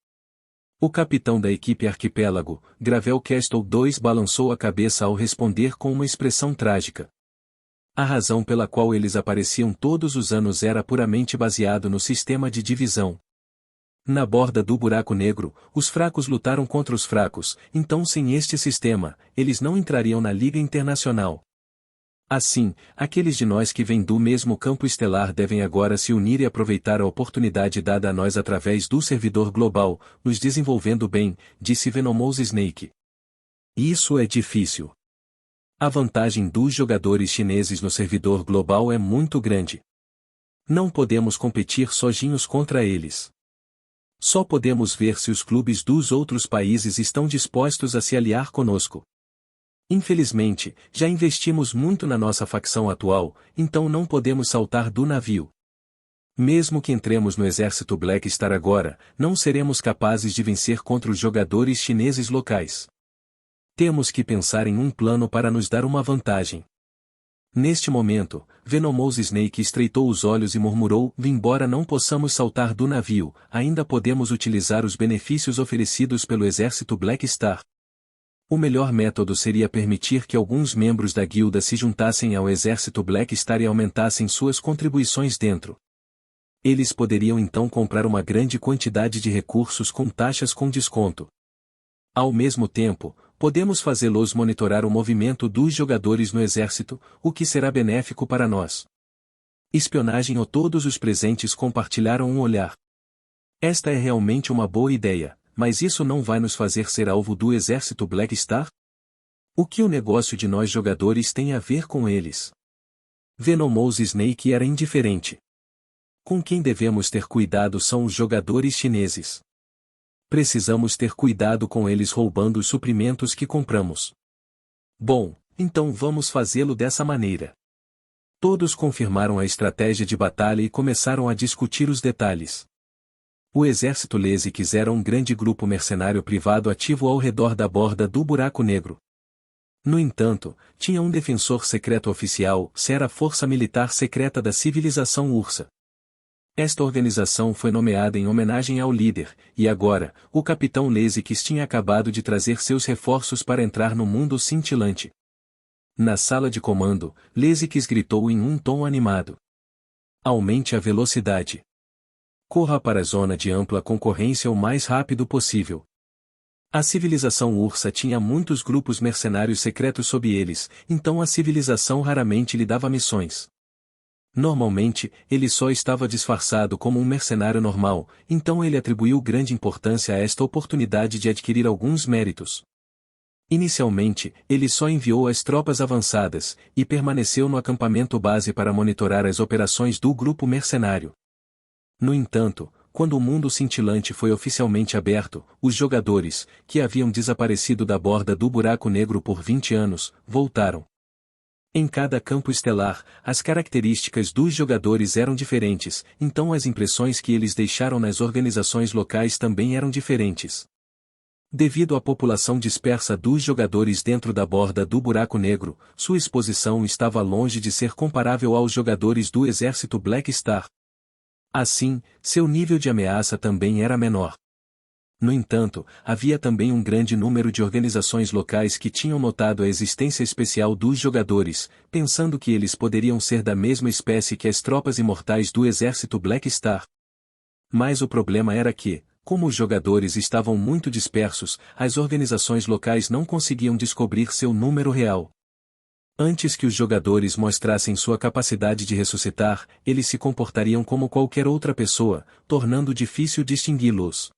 O capitão da equipe Arquipélago, Gravel Castle 2, balançou a cabeça ao responder com uma expressão trágica. A razão pela qual eles apareciam todos os anos era puramente baseado no sistema de divisão. Na borda do buraco negro, os fracos lutaram contra os fracos, então sem este sistema, eles não entrariam na Liga Internacional. Assim, aqueles de nós que vêm do mesmo campo estelar devem agora se unir e aproveitar a oportunidade dada a nós através do servidor global, nos desenvolvendo bem, disse Venomous Snake. Isso é difícil. A vantagem dos jogadores chineses no servidor global é muito grande. Não podemos competir sozinhos contra eles. Só podemos ver se os clubes dos outros países estão dispostos a se aliar conosco. Infelizmente, já investimos muito na nossa facção atual, então não podemos saltar do navio. Mesmo que entremos no exército Black Star agora, não seremos capazes de vencer contra os jogadores chineses locais. Temos que pensar em um plano para nos dar uma vantagem. Neste momento, Venomous Snake estreitou os olhos e murmurou: embora não possamos saltar do navio, ainda podemos utilizar os benefícios oferecidos pelo exército Black Star. O melhor método seria permitir que alguns membros da guilda se juntassem ao exército Black Star e aumentassem suas contribuições dentro. Eles poderiam então comprar uma grande quantidade de recursos com taxas com desconto. Ao mesmo tempo, podemos fazê-los monitorar o movimento dos jogadores no exército, o que será benéfico para nós. Espionagem ou todos os presentes compartilharam um olhar. Esta é realmente uma boa ideia, mas isso não vai nos fazer ser alvo do exército Black Star? O que o negócio de nós jogadores tem a ver com eles? Venomous Snake era indiferente. Com quem devemos ter cuidado são os jogadores chineses. Precisamos ter cuidado com eles roubando os suprimentos que compramos. Bom, então vamos fazê-lo dessa maneira. Todos confirmaram a estratégia de batalha e começaram a discutir os detalhes. O exército Lezikis era um grande grupo mercenário privado ativo ao redor da borda do buraco negro. No entanto, tinha um defensor secreto oficial, era a força militar secreta da civilização Ursa. Esta organização foi nomeada em homenagem ao líder, e agora, o capitão Lezikis tinha acabado de trazer seus reforços para entrar no mundo cintilante. Na sala de comando, Lezikis gritou em um tom animado. Aumente a velocidade. Corra para a zona de ampla concorrência o mais rápido possível. A civilização Ursa tinha muitos grupos mercenários secretos sob eles, então a civilização raramente lhe dava missões. Normalmente, ele só estava disfarçado como um mercenário normal, então ele atribuiu grande importância a esta oportunidade de adquirir alguns méritos. Inicialmente, ele só enviou as tropas avançadas, e permaneceu no acampamento base para monitorar as operações do grupo mercenário. No entanto, quando o mundo cintilante foi oficialmente aberto, os jogadores, que haviam desaparecido da borda do buraco negro por 20 anos, voltaram. Em cada campo estelar, as características dos jogadores eram diferentes, então as impressões que eles deixaram nas organizações locais também eram diferentes. Devido à população dispersa dos jogadores dentro da borda do buraco negro, sua exposição estava longe de ser comparável aos jogadores do exército Black Star. Assim, seu nível de ameaça também era menor. No entanto, havia também um grande número de organizações locais que tinham notado a existência especial dos jogadores, pensando que eles poderiam ser da mesma espécie que as tropas imortais do exército Black Star. Mas o problema era que, como os jogadores estavam muito dispersos, as organizações locais não conseguiam descobrir seu número real. Antes que os jogadores mostrassem sua capacidade de ressuscitar, eles se comportariam como qualquer outra pessoa, tornando difícil distingui-los.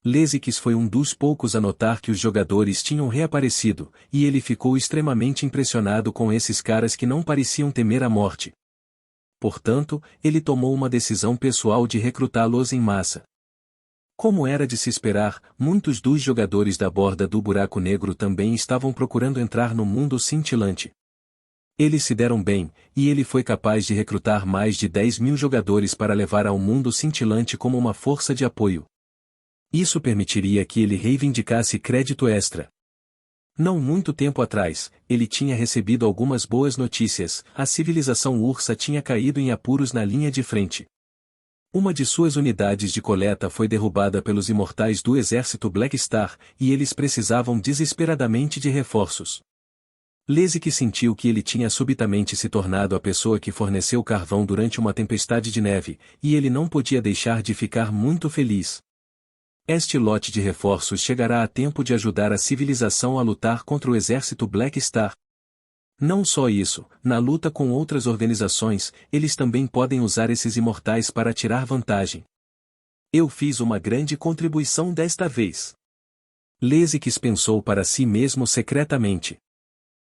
Lesix foi um dos poucos a notar que os jogadores tinham reaparecido, e ele ficou extremamente impressionado com esses caras que não pareciam temer a morte. Portanto, ele tomou uma decisão pessoal de recrutá-los em massa. Como era de se esperar, muitos dos jogadores da Borda do Buraco Negro também estavam procurando entrar no mundo cintilante. Eles se deram bem, e ele foi capaz de recrutar mais de 10.000 jogadores para levar ao mundo cintilante como uma força de apoio. Isso permitiria que ele reivindicasse crédito extra. Não muito tempo atrás, ele tinha recebido algumas boas notícias: a civilização Ursa tinha caído em apuros na linha de frente. Uma de suas unidades de coleta foi derrubada pelos imortais do exército Black Star, e eles precisavam desesperadamente de reforços. Lesix sentiu que ele tinha subitamente se tornado a pessoa que forneceu carvão durante uma tempestade de neve, e ele não podia deixar de ficar muito feliz. Este lote de reforços chegará a tempo de ajudar a civilização a lutar contra o exército Black Star. Não só isso, na luta com outras organizações, eles também podem usar esses imortais para tirar vantagem. Eu fiz uma grande contribuição desta vez. Lesix pensou para si mesmo secretamente.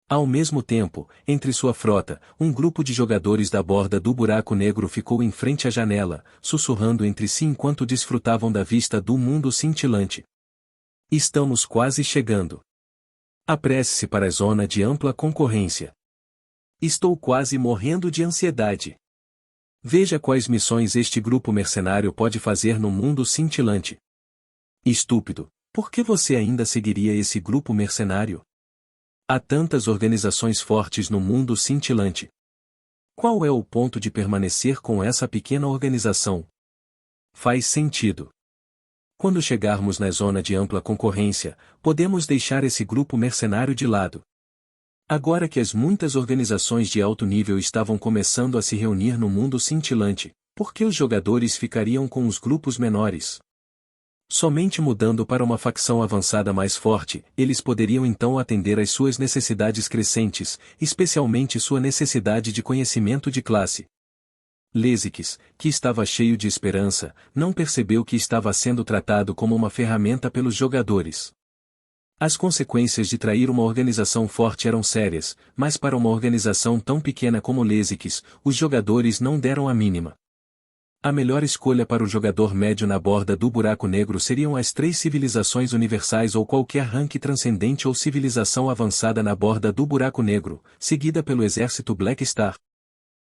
Ao mesmo tempo, entre sua frota, um grupo de jogadores da Borda do Buraco Negro ficou em frente à janela, sussurrando entre si enquanto desfrutavam da vista do mundo cintilante. Estamos quase chegando. Apresse-se para a zona de ampla concorrência. Estou quase morrendo de ansiedade. Veja quais missões este grupo mercenário pode fazer no mundo cintilante. Estúpido, por que você ainda seguiria esse grupo mercenário? Há tantas organizações fortes no mundo cintilante. Qual é o ponto de permanecer com essa pequena organização? Faz sentido. Quando chegarmos na zona de ampla concorrência, podemos deixar esse grupo mercenário de lado. Agora que as muitas organizações de alto nível estavam começando a se reunir no mundo cintilante, por que os jogadores ficariam com os grupos menores? Somente mudando para uma facção avançada mais forte, eles poderiam então atender às suas necessidades crescentes, especialmente sua necessidade de conhecimento de classe. Lesix, que estava cheio de esperança, não percebeu que estava sendo tratado como uma ferramenta pelos jogadores. As consequências de trair uma organização forte eram sérias, mas para uma organização tão pequena como Lesix, os jogadores não deram a mínima. A melhor escolha para o jogador médio na Borda do Buraco Negro seriam as 3 civilizações universais ou qualquer rank transcendente ou civilização avançada na Borda do Buraco Negro, seguida pelo exército Black Star.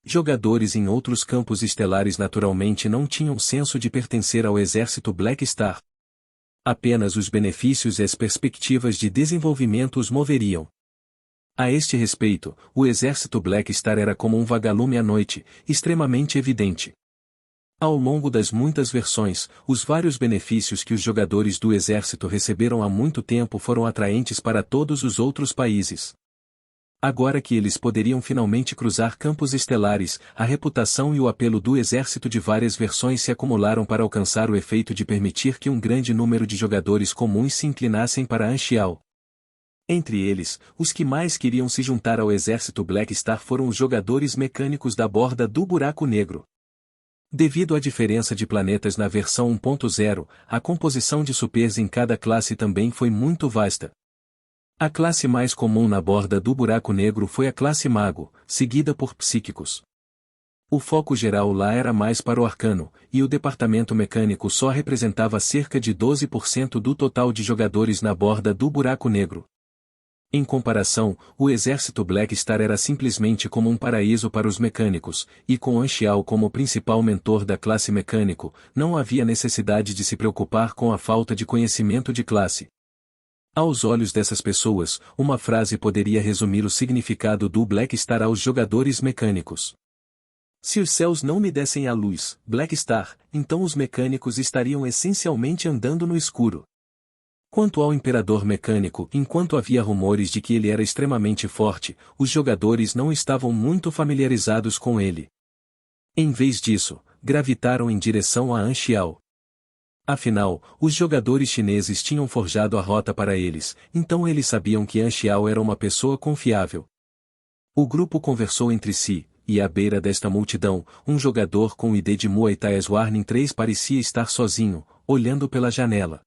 Jogadores em outros campos estelares naturalmente não tinham senso de pertencer ao exército Black Star. Apenas os benefícios e as perspectivas de desenvolvimento os moveriam. A este respeito, o exército Black Star era como um vagalume à noite, extremamente evidente. Ao longo das muitas versões, os vários benefícios que os jogadores do exército receberam há muito tempo foram atraentes para todos os outros países. Agora que eles poderiam finalmente cruzar campos estelares, a reputação e o apelo do exército de várias versões se acumularam para alcançar o efeito de permitir que um grande número de jogadores comuns se inclinassem para Anchial. Entre eles, os que mais queriam se juntar ao exército Black Star foram os jogadores mecânicos da Borda do Buraco Negro. Devido à diferença de planetas na versão 1.0, a composição de supers em cada classe também foi muito vasta. A classe mais comum na Borda do Buraco Negro foi a classe Mago, seguida por Psíquicos. O foco geral lá era mais para o arcano, e o departamento mecânico só representava cerca de 12% do total de jogadores na Borda do Buraco Negro. Em comparação, o exército Black Star era simplesmente como um paraíso para os mecânicos, e com Anchial como principal mentor da classe mecânico, não havia necessidade de se preocupar com a falta de conhecimento de classe. Aos olhos dessas pessoas, uma frase poderia resumir o significado do Black Star aos jogadores mecânicos. Se os céus não me dessem a luz, Black Star, então os mecânicos estariam essencialmente andando no escuro. Quanto ao Imperador Mecânico, enquanto havia rumores de que ele era extremamente forte, os jogadores não estavam muito familiarizados com ele. Em vez disso, gravitaram em direção a Anchial. Afinal, os jogadores chineses tinham forjado a rota para eles, então eles sabiam que Anchial era uma pessoa confiável. O grupo conversou entre si, e à beira desta multidão, um jogador com o ID de Muay Thai Warning 3 parecia estar sozinho, olhando pela janela.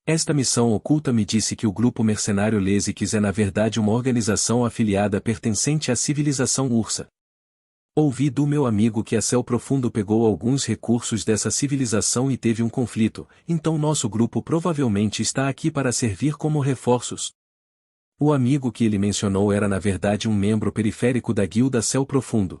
Esta missão oculta me disse que o grupo mercenário Lesiques é na verdade uma organização afiliada pertencente à civilização Ursa. Ouvi do meu amigo que a Céu Profundo pegou alguns recursos dessa civilização e teve um conflito, então nosso grupo provavelmente está aqui para servir como reforços. O amigo que ele mencionou era na verdade um membro periférico da guilda Céu Profundo.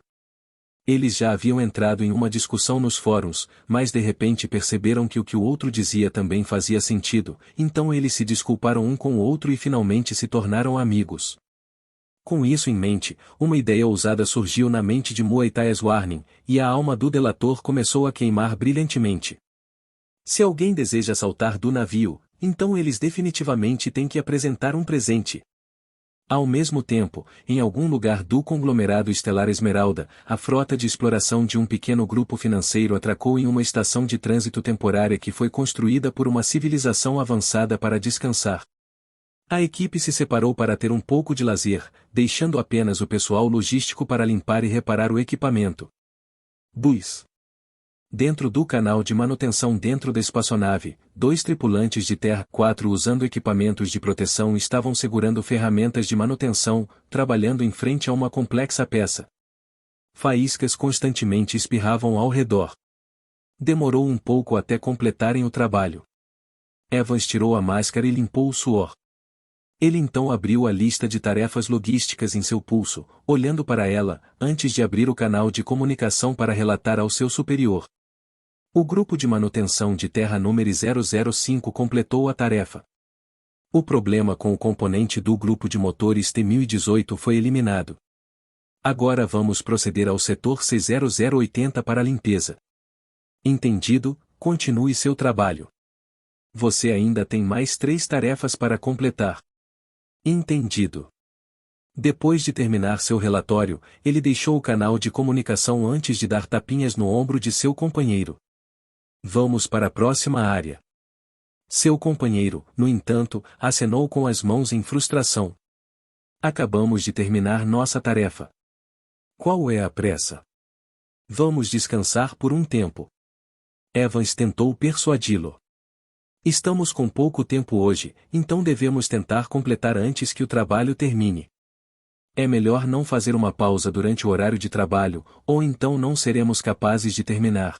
Eles já haviam entrado em uma discussão nos fóruns, mas de repente perceberam que o outro dizia também fazia sentido, então eles se desculparam um com o outro e finalmente se tornaram amigos. Com isso em mente, uma ideia ousada surgiu na mente de Muay Thai Warning, e a alma do delator começou a queimar brilhantemente. Se alguém deseja saltar do navio, então eles definitivamente têm que apresentar um presente. Ao mesmo tempo, em algum lugar do conglomerado estelar Esmeralda, a frota de exploração de um pequeno grupo financeiro atracou em uma estação de trânsito temporária que foi construída por uma civilização avançada para descansar. A equipe se separou para ter um pouco de lazer, deixando apenas o pessoal logístico para limpar e reparar o equipamento. Buis. Dentro do canal de manutenção dentro da espaçonave, 2 tripulantes de Terra 4 usando equipamentos de proteção estavam segurando ferramentas de manutenção, trabalhando em frente a uma complexa peça. Faíscas constantemente espirravam ao redor. Demorou um pouco até completarem o trabalho. Evans tirou a máscara e limpou o suor. Ele então abriu a lista de tarefas logísticas em seu pulso, olhando para ela, antes de abrir o canal de comunicação para relatar ao seu superior. O grupo de manutenção de terra número 005 completou a tarefa. O problema com o componente do grupo de motores T-1018 foi eliminado. Agora vamos proceder ao setor C0080 para a limpeza. Entendido, continue seu trabalho. Você ainda tem mais 3 tarefas para completar. Entendido. Depois de terminar seu relatório, ele deixou o canal de comunicação antes de dar tapinhas no ombro de seu companheiro. Vamos para a próxima área. Seu companheiro, no entanto, acenou com as mãos em frustração. Acabamos de terminar nossa tarefa. Qual é a pressa? Vamos descansar por um tempo. Evans tentou persuadi-lo. Estamos com pouco tempo hoje, então devemos tentar completar antes que o trabalho termine. É melhor não fazer uma pausa durante o horário de trabalho, ou então não seremos capazes de terminar.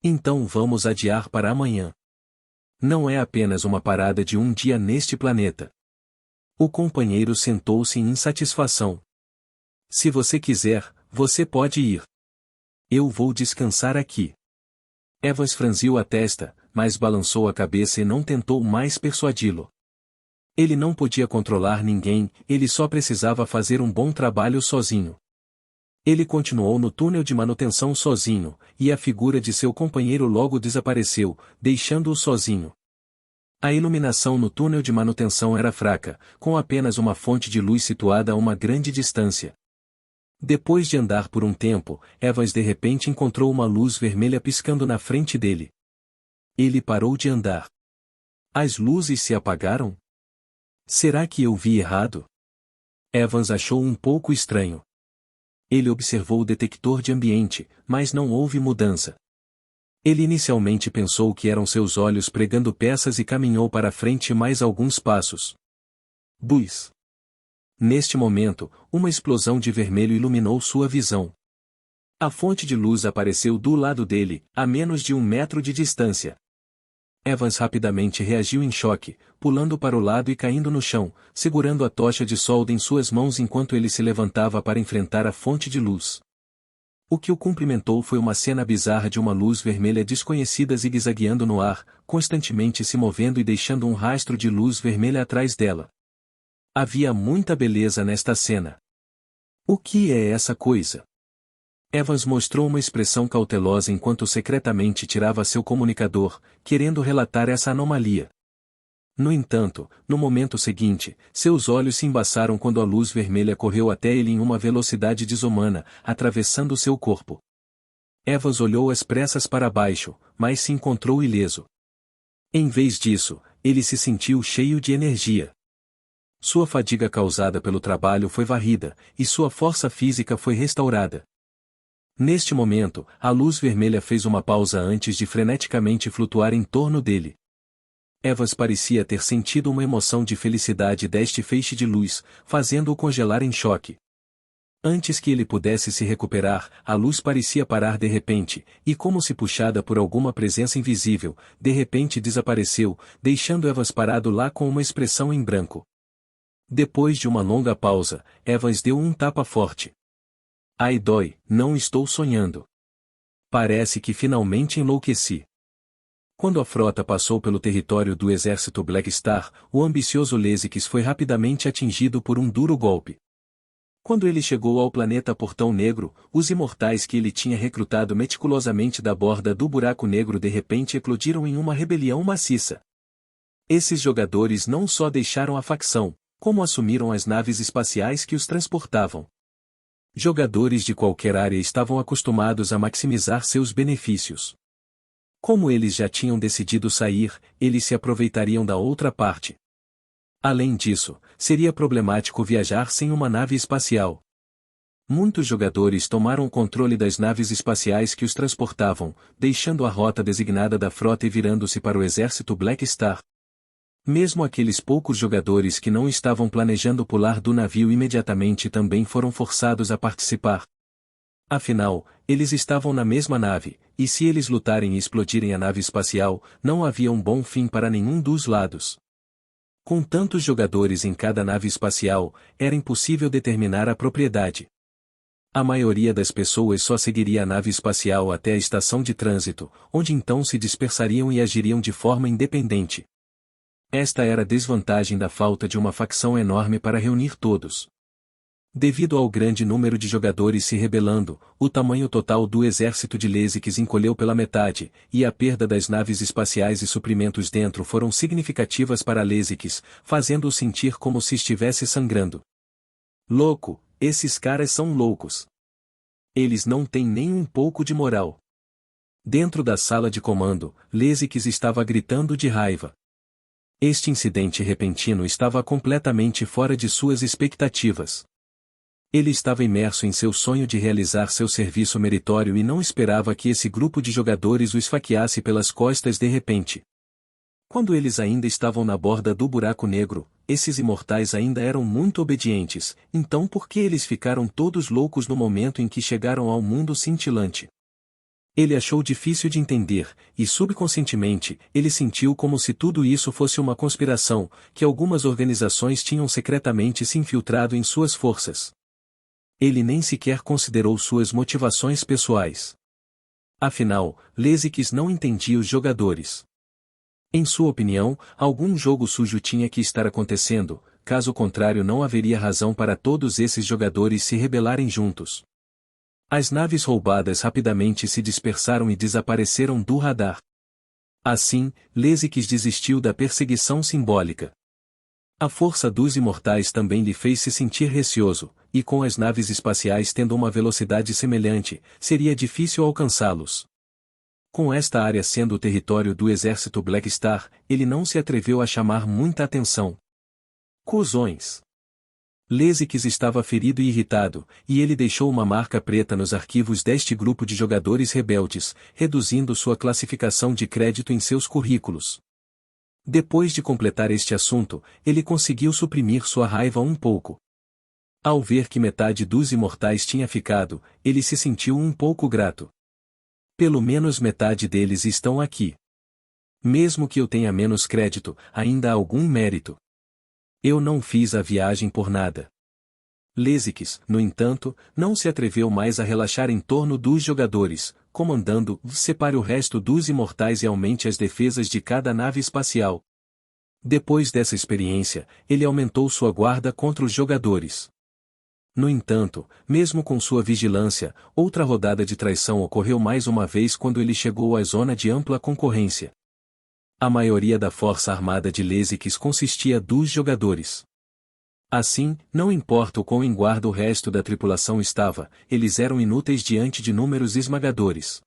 Então vamos adiar para amanhã. Não é apenas uma parada de um dia neste planeta. O companheiro sentou-se em insatisfação. Se você quiser, você pode ir. Eu vou descansar aqui. Evans franziu a testa, mas balançou a cabeça e não tentou mais persuadi-lo. Ele não podia controlar ninguém, ele só precisava fazer um bom trabalho sozinho. Ele continuou no túnel de manutenção sozinho, e a figura de seu companheiro logo desapareceu, deixando-o sozinho. A iluminação no túnel de manutenção era fraca, com apenas uma fonte de luz situada a uma grande distância. Depois de andar por um tempo, Evans de repente encontrou uma luz vermelha piscando na frente dele. Ele parou de andar. As luzes se apagaram? Será que eu vi errado? Evans achou um pouco estranho. Ele observou o detector de ambiente, mas não houve mudança. Ele inicialmente pensou que eram seus olhos pregando peças e caminhou para frente mais alguns passos. Buis. Neste momento, uma explosão de vermelho iluminou sua visão. A fonte de luz apareceu do lado dele, a menos de 1 metro de distância. Evans rapidamente reagiu em choque, pulando para o lado e caindo no chão, segurando a tocha de solda em suas mãos enquanto ele se levantava para enfrentar a fonte de luz. O que o cumprimentou foi uma cena bizarra de uma luz vermelha desconhecida zigue-zagueando no ar, constantemente se movendo e deixando um rastro de luz vermelha atrás dela. Havia muita beleza nesta cena. O que é essa coisa? Evans mostrou uma expressão cautelosa enquanto secretamente tirava seu comunicador, querendo relatar essa anomalia. No entanto, no momento seguinte, seus olhos se embaçaram quando a luz vermelha correu até ele em uma velocidade desumana, atravessando seu corpo. Evans olhou às pressas para baixo, mas se encontrou ileso. Em vez disso, ele se sentiu cheio de energia. Sua fadiga causada pelo trabalho foi varrida, e sua força física foi restaurada. Neste momento, a luz vermelha fez uma pausa antes de freneticamente flutuar em torno dele. Evans parecia ter sentido uma emoção de felicidade deste feixe de luz, fazendo-o congelar em choque. Antes que ele pudesse se recuperar, a luz parecia parar de repente, e como se puxada por alguma presença invisível, de repente desapareceu, deixando Evans parado lá com uma expressão em branco. Depois de uma longa pausa, Evans deu um tapa forte. Ai dói, não estou sonhando. Parece que finalmente enlouqueci. Quando a frota passou pelo território do exército Black Star, o ambicioso Lesix foi rapidamente atingido por um duro golpe. Quando ele chegou ao planeta Portão Negro, os imortais que ele tinha recrutado meticulosamente da borda do buraco negro de repente eclodiram em uma rebelião maciça. Esses jogadores não só deixaram a facção, como assumiram as naves espaciais que os transportavam. Jogadores de qualquer área estavam acostumados a maximizar seus benefícios. Como eles já tinham decidido sair, eles se aproveitariam da outra parte. Além disso, seria problemático viajar sem uma nave espacial. Muitos jogadores tomaram o controle das naves espaciais que os transportavam, deixando a rota designada da frota e virando-se para o exército Black Star. Mesmo aqueles poucos jogadores que não estavam planejando pular do navio imediatamente também foram forçados a participar. Afinal, eles estavam na mesma nave, e se eles lutarem e explodirem a nave espacial, não havia um bom fim para nenhum dos lados. Com tantos jogadores em cada nave espacial, era impossível determinar a propriedade. A maioria das pessoas só seguiria a nave espacial até a estação de trânsito, onde então se dispersariam e agiriam de forma independente. Esta era a desvantagem da falta de uma facção enorme para reunir todos. Devido ao grande número de jogadores se rebelando, o tamanho total do exército de Lesix encolheu pela metade, e a perda das naves espaciais e suprimentos dentro foram significativas para Lesix, fazendo-o sentir como se estivesse sangrando. Louco, esses caras são loucos. Eles não têm nem um pouco de moral. Dentro da sala de comando, Lesix estava gritando de raiva. Este incidente repentino estava completamente fora de suas expectativas. Ele estava imerso em seu sonho de realizar seu serviço meritório e não esperava que esse grupo de jogadores o esfaqueasse pelas costas de repente. Quando eles ainda estavam na borda do buraco negro, esses imortais ainda eram muito obedientes, então por que eles ficaram todos loucos no momento em que chegaram ao mundo cintilante? Ele achou difícil de entender, e subconscientemente, ele sentiu como se tudo isso fosse uma conspiração, que algumas organizações tinham secretamente se infiltrado em suas forças. Ele nem sequer considerou suas motivações pessoais. Afinal, Lesix não entendia os jogadores. Em sua opinião, algum jogo sujo tinha que estar acontecendo, caso contrário não haveria razão para todos esses jogadores se rebelarem juntos. As naves roubadas rapidamente se dispersaram e desapareceram do radar. Assim, Lesix desistiu da perseguição simbólica. A força dos imortais também lhe fez se sentir receoso, e com as naves espaciais tendo uma velocidade semelhante, seria difícil alcançá-los. Com esta área sendo o território do exército Black Star, ele não se atreveu a chamar muita atenção. Cusões. Lesix estava ferido e irritado, e ele deixou uma marca preta nos arquivos deste grupo de jogadores rebeldes, reduzindo sua classificação de crédito em seus currículos. Depois de completar este assunto, ele conseguiu suprimir sua raiva um pouco. Ao ver que metade dos imortais tinha ficado, ele se sentiu um pouco grato. Pelo menos metade deles estão aqui. Mesmo que eu tenha menos crédito, ainda há algum mérito. Eu não fiz a viagem por nada. Lesix, no entanto, não se atreveu mais a relaxar em torno dos jogadores, comandando, separe o resto dos imortais e aumente as defesas de cada nave espacial. Depois dessa experiência, ele aumentou sua guarda contra os jogadores. No entanto, mesmo com sua vigilância, outra rodada de traição ocorreu mais uma vez quando ele chegou à zona de ampla concorrência. A maioria da força armada de Lesix consistia dos jogadores. Assim, não importa o quão em guarda o resto da tripulação estava, eles eram inúteis diante de números esmagadores.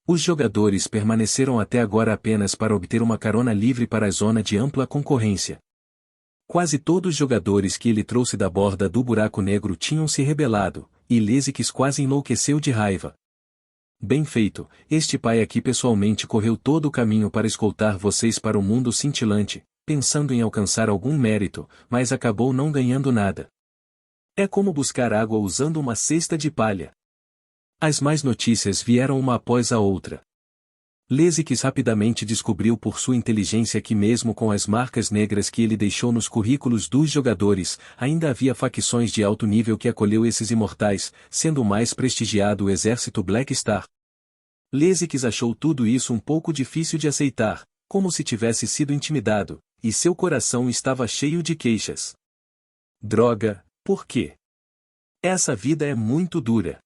Os jogadores permaneceram até agora apenas para obter uma carona livre para a zona de ampla concorrência. Quase todos os jogadores que ele trouxe da borda do buraco negro tinham se rebelado, e Lesix quase enlouqueceu de raiva. Bem feito, este pai aqui pessoalmente correu todo o caminho para escoltar vocês para o mundo cintilante, pensando em alcançar algum mérito, mas acabou não ganhando nada. É como buscar água usando uma cesta de palha. As más notícias vieram uma após a outra. Lesix rapidamente descobriu por sua inteligência que mesmo com as marcas negras que ele deixou nos currículos dos jogadores, ainda havia facções de alto nível que acolheu esses imortais, sendo o mais prestigiado o exército Black Star. Lesix achou tudo isso um pouco difícil de aceitar, como se tivesse sido intimidado, e seu coração estava cheio de queixas. Droga, por quê? Essa vida é muito dura.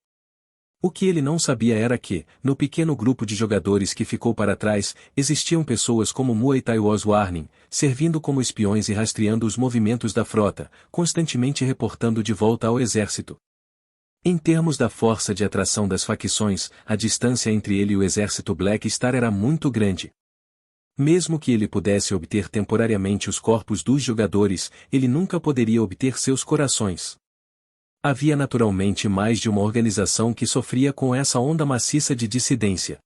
O que ele não sabia era que, no pequeno grupo de jogadores que ficou para trás, existiam pessoas como Muay Thai Wars Warning, servindo como espiões e rastreando os movimentos da frota, constantemente reportando de volta ao exército. Em termos da força de atração das facções, a distância entre ele e o exército Black Star era muito grande. Mesmo que ele pudesse obter temporariamente os corpos dos jogadores, ele nunca poderia obter seus corações. Havia naturalmente mais de uma organização que sofria com essa onda maciça de dissidência.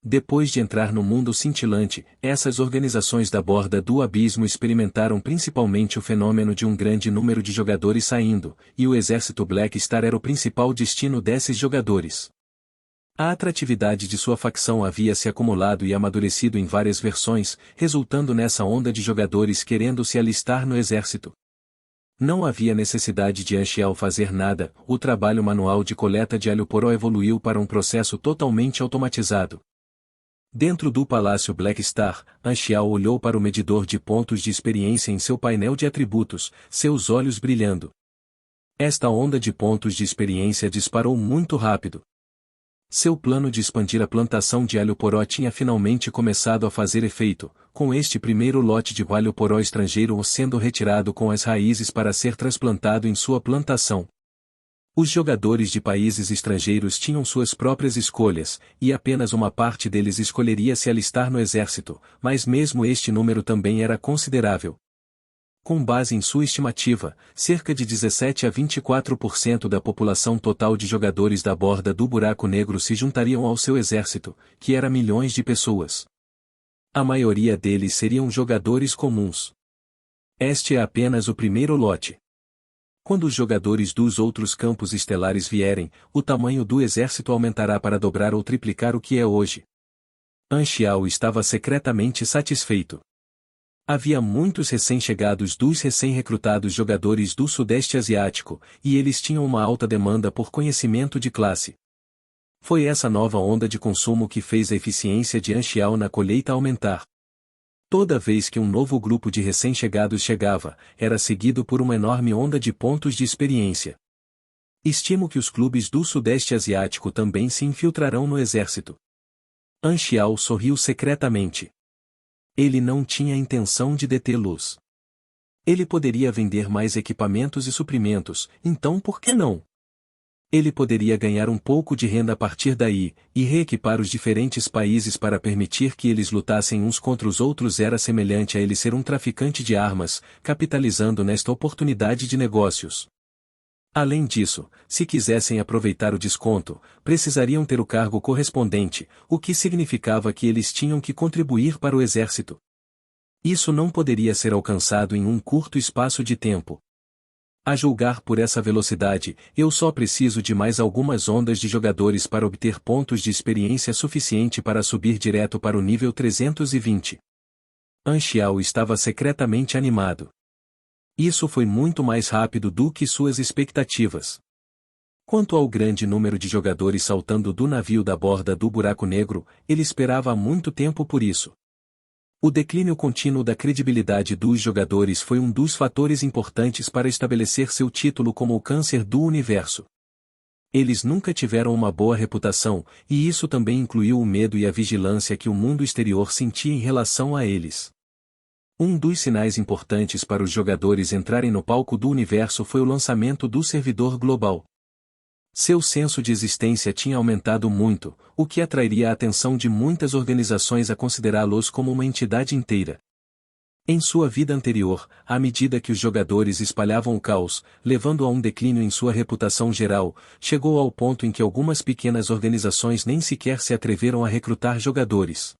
Depois de entrar no mundo cintilante, essas organizações da borda do abismo experimentaram principalmente o fenômeno de um grande número de jogadores saindo, e o exército Black Star era o principal destino desses jogadores. A atratividade de sua facção havia se acumulado e amadurecido em várias versões, resultando nessa onda de jogadores querendo se alistar no exército. Não havia necessidade de Anxiao fazer nada, o trabalho manual de coleta de alho poró evoluiu para um processo totalmente automatizado. Dentro do Palácio Black Star, Anxiao olhou para o medidor de pontos de experiência em seu painel de atributos, seus olhos brilhando. Esta onda de pontos de experiência disparou muito rápido. Seu plano de expandir a plantação de alho poró tinha finalmente começado a fazer efeito, com este primeiro lote de alho poró estrangeiro sendo retirado com as raízes para ser transplantado em sua plantação. Os jogadores de países estrangeiros tinham suas próprias escolhas, e apenas uma parte deles escolheria se alistar no exército, mas mesmo este número também era considerável. Com base em sua estimativa, cerca de 17 a 24% da população total de jogadores da borda do buraco negro se juntariam ao seu exército, que era milhões de pessoas. A maioria deles seriam jogadores comuns. Este é apenas o primeiro lote. Quando os jogadores dos outros campos estelares vierem, o tamanho do exército aumentará para dobrar ou triplicar o que é hoje. Anxiao estava secretamente satisfeito. Havia muitos recém-chegados dos recém-recrutados jogadores do Sudeste Asiático, e eles tinham uma alta demanda por conhecimento de classe. Foi essa nova onda de consumo que fez a eficiência de Anxiao na colheita aumentar. Toda vez que um novo grupo de recém-chegados chegava, era seguido por uma enorme onda de pontos de experiência. Estimo que os clubes do Sudeste Asiático também se infiltrarão no exército. Anxiao sorriu secretamente. Ele não tinha intenção de detê-los. Ele poderia vender mais equipamentos e suprimentos, então por que não? Ele poderia ganhar um pouco de renda a partir daí, e reequipar os diferentes países para permitir que eles lutassem uns contra os outros era semelhante a ele ser um traficante de armas, capitalizando nesta oportunidade de negócios. Além disso, se quisessem aproveitar o desconto, precisariam ter o cargo correspondente, o que significava que eles tinham que contribuir para o exército. Isso não poderia ser alcançado em um curto espaço de tempo. A julgar por essa velocidade, eu só preciso de mais algumas ondas de jogadores para obter pontos de experiência suficiente para subir direto para o nível 320. Anxiao estava secretamente animado. Isso foi muito mais rápido do que suas expectativas. Quanto ao grande número de jogadores saltando do navio da borda do buraco negro, ele esperava há muito tempo por isso. O declínio contínuo da credibilidade dos jogadores foi um dos fatores importantes para estabelecer seu título como o câncer do universo. Eles nunca tiveram uma boa reputação, e isso também incluiu o medo e a vigilância que o mundo exterior sentia em relação a eles. Um dos sinais importantes para os jogadores entrarem no palco do universo foi o lançamento do servidor global. Seu senso de existência tinha aumentado muito, o que atrairia a atenção de muitas organizações a considerá-los como uma entidade inteira. Em sua vida anterior, à medida que os jogadores espalhavam o caos, levando a um declínio em sua reputação geral, chegou ao ponto em que algumas pequenas organizações nem sequer se atreveram a recrutar jogadores.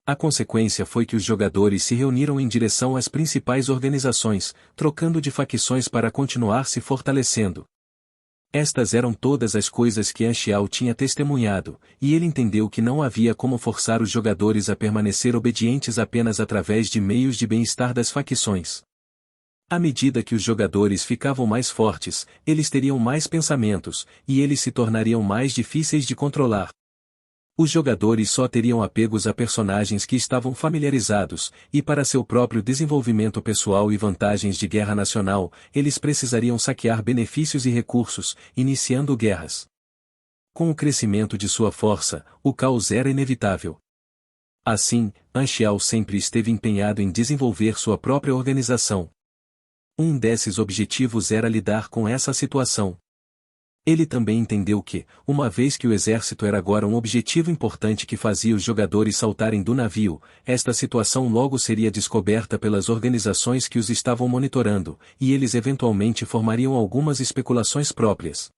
A consequência foi que os jogadores se reuniram em direção às principais organizações, trocando de facções para continuar se fortalecendo. Estas eram todas as coisas que Anxiao tinha testemunhado, e ele entendeu que não havia como forçar os jogadores a permanecer obedientes apenas através de meios de bem-estar das facções. À medida que os jogadores ficavam mais fortes, eles teriam mais pensamentos, e eles se tornariam mais difíceis de controlar. Os jogadores só teriam apegos a personagens que estavam familiarizados, e para seu próprio desenvolvimento pessoal e vantagens de guerra nacional, eles precisariam saquear benefícios e recursos, iniciando guerras. Com o crescimento de sua força, o caos era inevitável. Assim, Anxiao sempre esteve empenhado em desenvolver sua própria organização. Um desses objetivos era lidar com essa situação. Ele também entendeu que, uma vez que o exército era agora um objetivo importante que fazia os jogadores saltarem do navio, esta situação logo seria descoberta pelas organizações que os estavam monitorando, e eles eventualmente formariam algumas especulações próprias.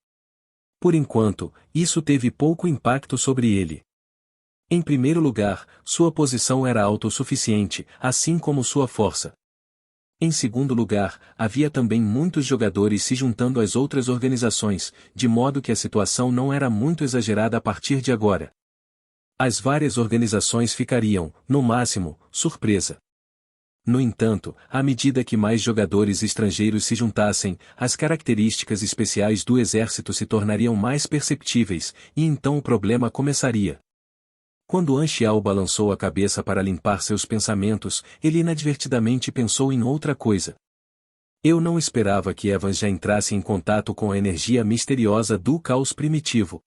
Por enquanto, isso teve pouco impacto sobre ele. Em primeiro lugar, sua posição era autossuficiente, assim como sua força. Em segundo lugar, havia também muitos jogadores se juntando às outras organizações, de modo que a situação não era muito exagerada a partir de agora. As várias organizações ficariam, no máximo, surpresa. No entanto, à medida que mais jogadores estrangeiros se juntassem, as características especiais do exército se tornariam mais perceptíveis, e então o problema começaria. Quando Anxiao balançou a cabeça para limpar seus pensamentos, ele inadvertidamente pensou em outra coisa. Eu não esperava que Evans já entrasse em contato com a energia misteriosa do caos primitivo.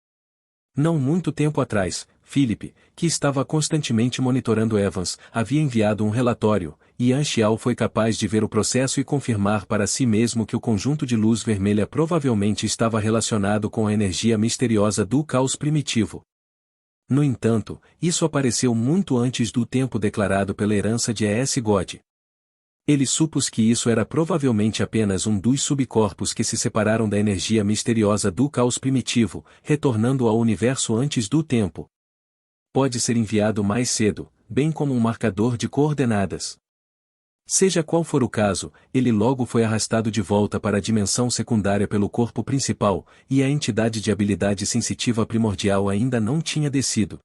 Não muito tempo atrás, Philip, que estava constantemente monitorando Evans, havia enviado um relatório, e Anxiao foi capaz de ver o processo e confirmar para si mesmo que o conjunto de luz vermelha provavelmente estava relacionado com a energia misteriosa do caos primitivo. No entanto, isso apareceu muito antes do tempo declarado pela herança de Es-God. Ele supôs que isso era provavelmente apenas um dos subcorpos que se separaram da energia misteriosa do caos primitivo, retornando ao universo antes do tempo. Pode ser enviado mais cedo, bem como um marcador de coordenadas. Seja qual for o caso, ele logo foi arrastado de volta para a dimensão secundária pelo corpo principal, e a entidade de habilidade sensitiva primordial ainda não tinha descido.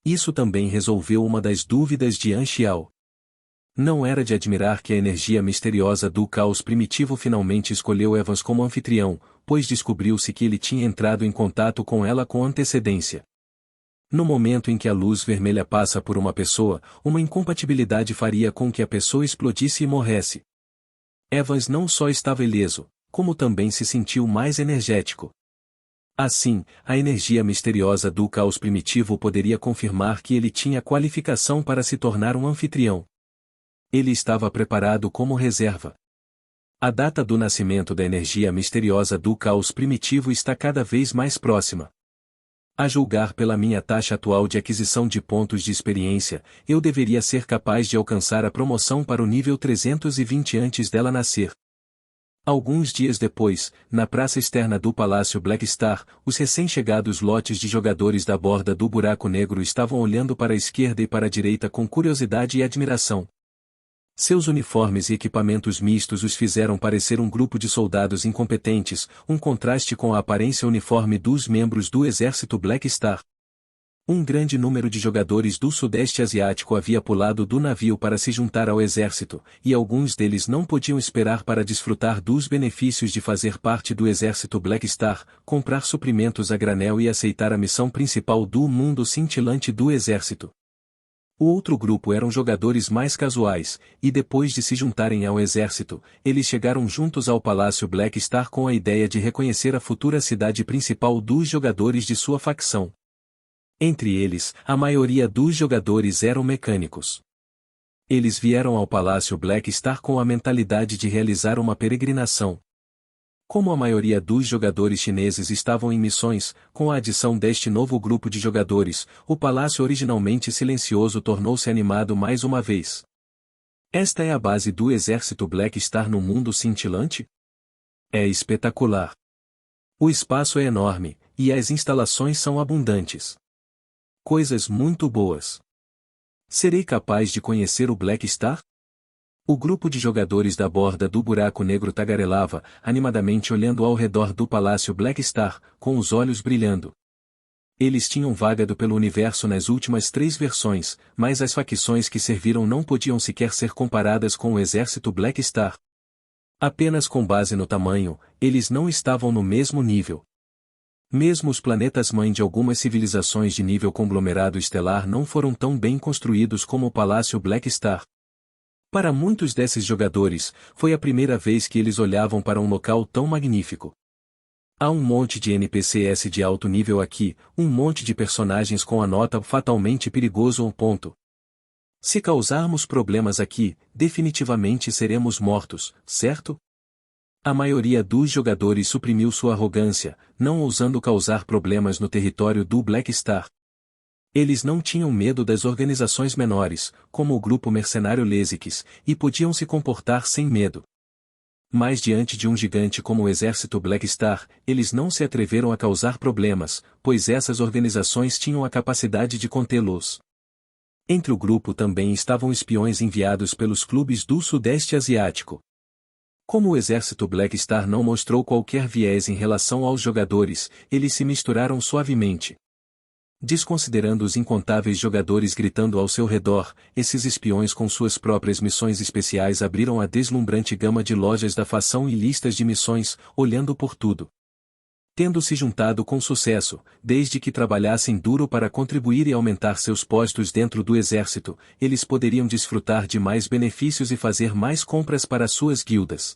Isso também resolveu uma das dúvidas de Anxiao. Não era de admirar que a energia misteriosa do caos primitivo finalmente escolheu Evans como anfitrião, pois descobriu-se que ele tinha entrado em contato com ela com antecedência. No momento em que a luz vermelha passa por uma pessoa, uma incompatibilidade faria com que a pessoa explodisse e morresse. Evans não só estava ileso, como também se sentiu mais energético. Assim, a energia misteriosa do caos primitivo poderia confirmar que ele tinha qualificação para se tornar um anfitrião. Ele estava preparado como reserva. A data do nascimento da energia misteriosa do caos primitivo está cada vez mais próxima. A julgar pela minha taxa atual de aquisição de pontos de experiência, eu deveria ser capaz de alcançar a promoção para o nível 320 antes dela nascer. Alguns dias depois, na praça externa do Palácio Black Star, os recém-chegados lotes de jogadores da borda do buraco negro estavam olhando para a esquerda e para a direita com curiosidade e admiração. Seus uniformes e equipamentos mistos os fizeram parecer um grupo de soldados incompetentes, um contraste com a aparência uniforme dos membros do exército Black Star. Um grande número de jogadores do Sudeste Asiático havia pulado do navio para se juntar ao exército, e alguns deles não podiam esperar para desfrutar dos benefícios de fazer parte do exército Black Star, comprar suprimentos a granel e aceitar a missão principal do mundo cintilante do exército. O outro grupo eram jogadores mais casuais, e depois de se juntarem ao exército, eles chegaram juntos ao Palácio Black Star com a ideia de reconhecer a futura cidade principal dos jogadores de sua facção. Entre eles, a maioria dos jogadores eram mecânicos. Eles vieram ao Palácio Black Star com a mentalidade de realizar uma peregrinação. Como a maioria dos jogadores chineses estavam em missões, com a adição deste novo grupo de jogadores, o palácio originalmente silencioso tornou-se animado mais uma vez. Esta é a base do exército Black Star no mundo cintilante? É espetacular. O espaço é enorme, e as instalações são abundantes. Coisas muito boas. Serei capaz de conhecer o Black Star? O grupo de jogadores da borda do buraco negro tagarelava, animadamente olhando ao redor do palácio Black Star, com os olhos brilhando. Eles tinham vagado pelo universo nas últimas 3 versões, mas as facções que serviram não podiam sequer ser comparadas com o exército Black Star. Apenas com base no tamanho, eles não estavam no mesmo nível. Mesmo os planetas-mãe de algumas civilizações de nível conglomerado estelar não foram tão bem construídos como o Palácio Black Star. Para muitos desses jogadores, foi a primeira vez que eles olhavam para um local tão magnífico. Há um monte de NPCs de alto nível aqui, um monte de personagens com a nota fatalmente perigoso ou ponto. Se causarmos problemas aqui, definitivamente seremos mortos, certo? A maioria dos jogadores suprimiu sua arrogância, não ousando causar problemas no território do Black Star. Eles não tinham medo das organizações menores, como o grupo mercenário Lesix, e podiam se comportar sem medo. Mas diante de um gigante como o exército Black Star, eles não se atreveram a causar problemas, pois essas organizações tinham a capacidade de contê-los. Entre o grupo também estavam espiões enviados pelos clubes do Sudeste Asiático. Como o exército Black Star não mostrou qualquer viés em relação aos jogadores, eles se misturaram suavemente. Desconsiderando os incontáveis jogadores gritando ao seu redor, esses espiões com suas próprias missões especiais abriram a deslumbrante gama de lojas da facção e listas de missões, olhando por tudo. Tendo se juntado com sucesso, desde que trabalhassem duro para contribuir e aumentar seus postos dentro do exército, eles poderiam desfrutar de mais benefícios e fazer mais compras para suas guildas.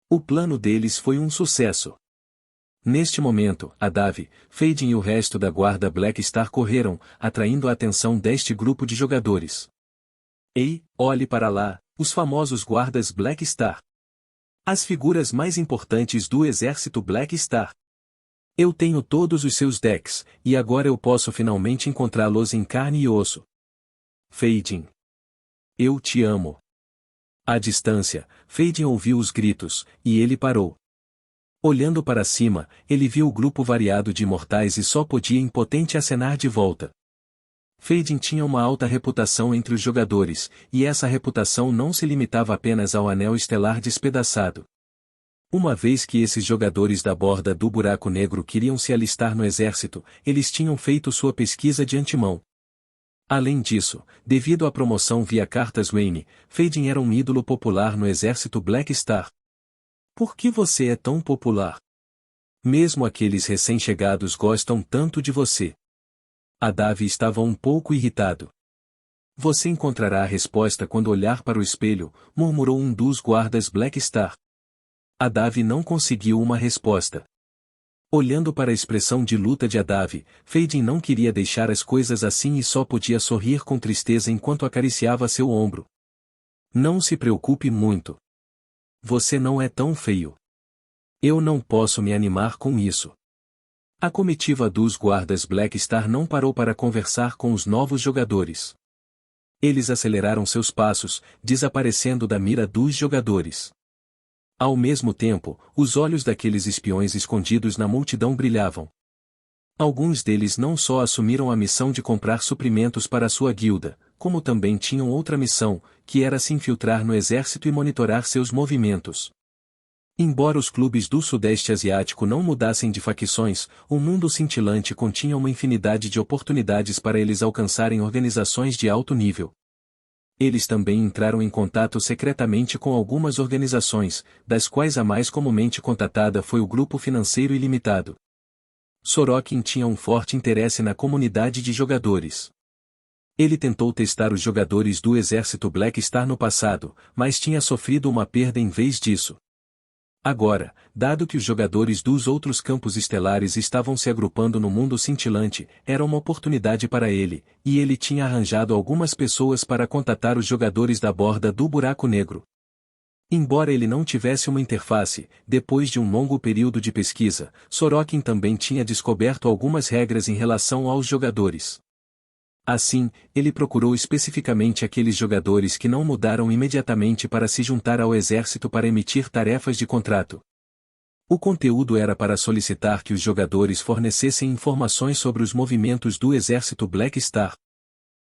O plano deles foi um sucesso. Neste momento, Adav, Fading e o resto da guarda Black Star correram, atraindo a atenção deste grupo de jogadores. Ei, olhe para lá, os famosos guardas Black Star. As figuras mais importantes do exército Black Star. Eu tenho todos os seus decks, e agora eu posso finalmente encontrá-los em carne e osso. Fading. Eu te amo. À distância, Fading ouviu os gritos, e ele parou. Olhando para cima, ele viu o grupo variado de imortais e só podia impotente acenar de volta. Fading tinha uma alta reputação entre os jogadores, e essa reputação não se limitava apenas ao anel estelar despedaçado. Uma vez que esses jogadores da borda do buraco negro queriam se alistar no exército, eles tinham feito sua pesquisa de antemão. Além disso, devido à promoção via cartas Wayne, Fading era um ídolo popular no exército Black Star. Por que você é tão popular? Mesmo aqueles recém-chegados gostam tanto de você. Adav estava um pouco irritado. Você encontrará a resposta quando olhar para o espelho, murmurou um dos guardas Black Star. Adav não conseguiu uma resposta. Olhando para a expressão de luta de Adav, Fading não queria deixar as coisas assim e só podia sorrir com tristeza enquanto acariciava seu ombro. Não se preocupe muito. Você não é tão feio. Eu não posso me animar com isso. A comitiva dos guardas Black Star não parou para conversar com os novos jogadores. Eles aceleraram seus passos, desaparecendo da mira dos jogadores. Ao mesmo tempo, os olhos daqueles espiões escondidos na multidão brilhavam. Alguns deles não só assumiram a missão de comprar suprimentos para sua guilda, como também tinham outra missão, que era se infiltrar no exército e monitorar seus movimentos. Embora os clubes do Sudeste Asiático não mudassem de facções, o mundo cintilante continha uma infinidade de oportunidades para eles alcançarem organizações de alto nível. Eles também entraram em contato secretamente com algumas organizações, das quais a mais comumente contatada foi o Grupo Financeiro Ilimitado. Sorokin tinha um forte interesse na comunidade de jogadores. Ele tentou testar os jogadores do exército Black Star no passado, mas tinha sofrido uma perda em vez disso. Agora, dado que os jogadores dos outros campos estelares estavam se agrupando no mundo cintilante, era uma oportunidade para ele, e ele tinha arranjado algumas pessoas para contatar os jogadores da borda do buraco negro. Embora ele não tivesse uma interface, depois de um longo período de pesquisa, Sorokin também tinha descoberto algumas regras em relação aos jogadores. Assim, ele procurou especificamente aqueles jogadores que não mudaram imediatamente para se juntar ao exército para emitir tarefas de contrato. O conteúdo era para solicitar que os jogadores fornecessem informações sobre os movimentos do exército Black Star.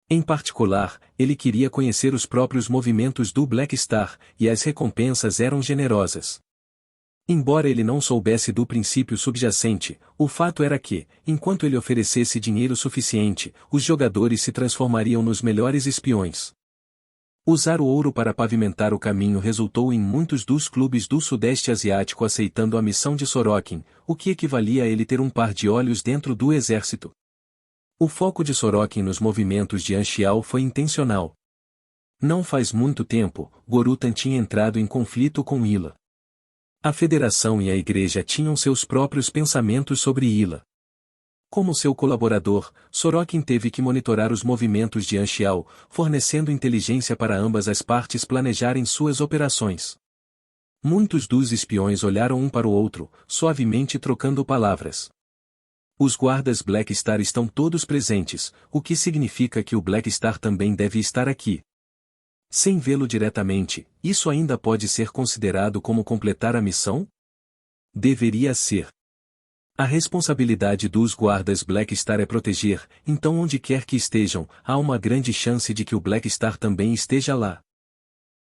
Em particular, ele queria conhecer os próprios movimentos do Black Star, e as recompensas eram generosas. Embora ele não soubesse do princípio subjacente, o fato era que, enquanto ele oferecesse dinheiro suficiente, os jogadores se transformariam nos melhores espiões. Usar o ouro para pavimentar o caminho resultou em muitos dos clubes do Sudeste Asiático aceitando a missão de Sorokin, o que equivalia a ele ter um par de olhos dentro do exército. O foco de Sorokin nos movimentos de Anxiao foi intencional. Não faz muito tempo, Gorutan tinha entrado em conflito com Ila. A Federação e a Igreja tinham seus próprios pensamentos sobre Ila. Como seu colaborador, Sorokin teve que monitorar os movimentos de Anxiao, fornecendo inteligência para ambas as partes planejarem suas operações. Muitos dos espiões olharam um para o outro, suavemente trocando palavras. Os guardas Black Star estão todos presentes, o que significa que o Black Star também deve estar aqui. Sem vê-lo diretamente, isso ainda pode ser considerado como completar a missão? Deveria ser. A responsabilidade dos guardas Black Star é proteger, então onde quer que estejam, há uma grande chance de que o Black Star também esteja lá.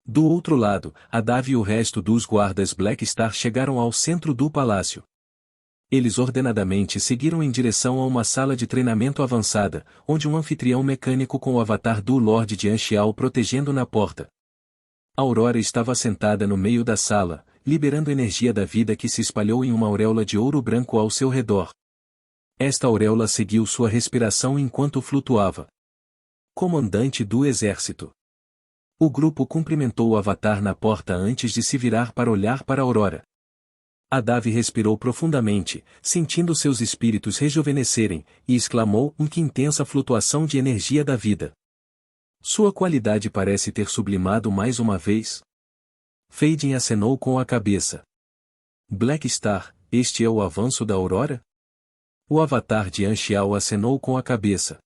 Do outro lado, Adav e o resto dos guardas Black Star chegaram ao centro do palácio. Eles ordenadamente seguiram em direção a uma sala de treinamento avançada, onde um anfitrião mecânico com o avatar do Lorde de Anxiao protegendo na porta. Aurora estava sentada no meio da sala, liberando energia da vida que se espalhou em uma auréola de ouro branco ao seu redor. Esta auréola seguiu sua respiração enquanto flutuava. Comandante do exército. O grupo cumprimentou o avatar na porta antes de se virar para olhar para Aurora. Adav respirou profundamente, sentindo seus espíritos rejuvenescerem, e exclamou: que intensa flutuação de energia da vida. Sua qualidade parece ter sublimado mais uma vez. Faden acenou com a cabeça. Black Star, este é o avanço da Aurora? O avatar de Anxiao acenou com a cabeça.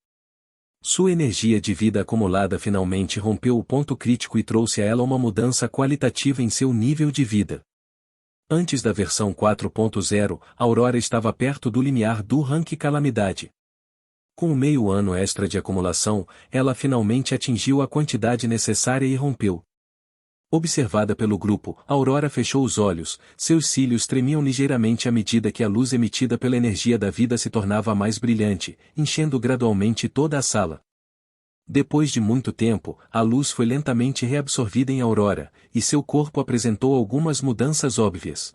Sua energia de vida acumulada finalmente rompeu o ponto crítico e trouxe a ela uma mudança qualitativa em seu nível de vida. Antes da versão 4.0, a Aurora estava perto do limiar do rank Calamidade. Com meio ano extra de acumulação, ela finalmente atingiu a quantidade necessária e rompeu. Observada pelo grupo, a Aurora fechou os olhos, seus cílios tremiam ligeiramente à medida que a luz emitida pela energia da vida se tornava mais brilhante, enchendo gradualmente toda a sala. Depois de muito tempo, a luz foi lentamente reabsorvida em Aurora, e seu corpo apresentou algumas mudanças óbvias.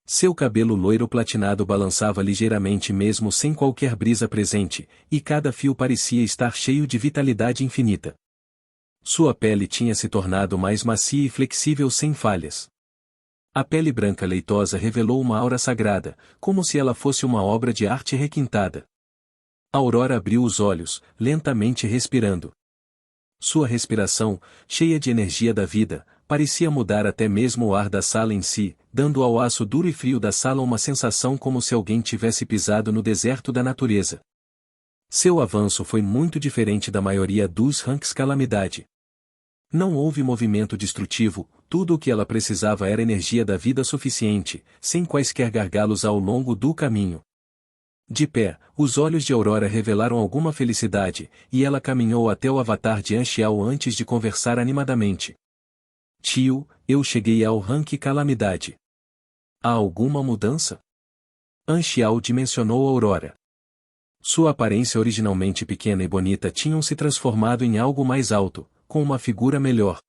Seu cabelo loiro platinado balançava ligeiramente mesmo sem qualquer brisa presente, e cada fio parecia estar cheio de vitalidade infinita. Sua pele tinha se tornado mais macia e flexível sem falhas. A pele branca leitosa revelou uma aura sagrada, como se ela fosse uma obra de arte requintada. A Aurora abriu os olhos, lentamente respirando. Sua respiração, cheia de energia da vida, parecia mudar até mesmo o ar da sala em si, dando ao aço duro e frio da sala uma sensação como se alguém tivesse pisado no deserto da natureza. Seu avanço foi muito diferente da maioria dos ranks Calamidade. Não houve movimento destrutivo, tudo o que ela precisava era energia da vida suficiente, sem quaisquer gargalos ao longo do caminho. De pé, os olhos de Aurora revelaram alguma felicidade, e ela caminhou até o avatar de Anxiao antes de conversar animadamente. Tio, eu cheguei ao rank Calamidade. Há alguma mudança? Anxiao dimensionou Aurora. Sua aparência originalmente pequena e bonita tinham se transformado em algo mais alto, com uma figura melhor.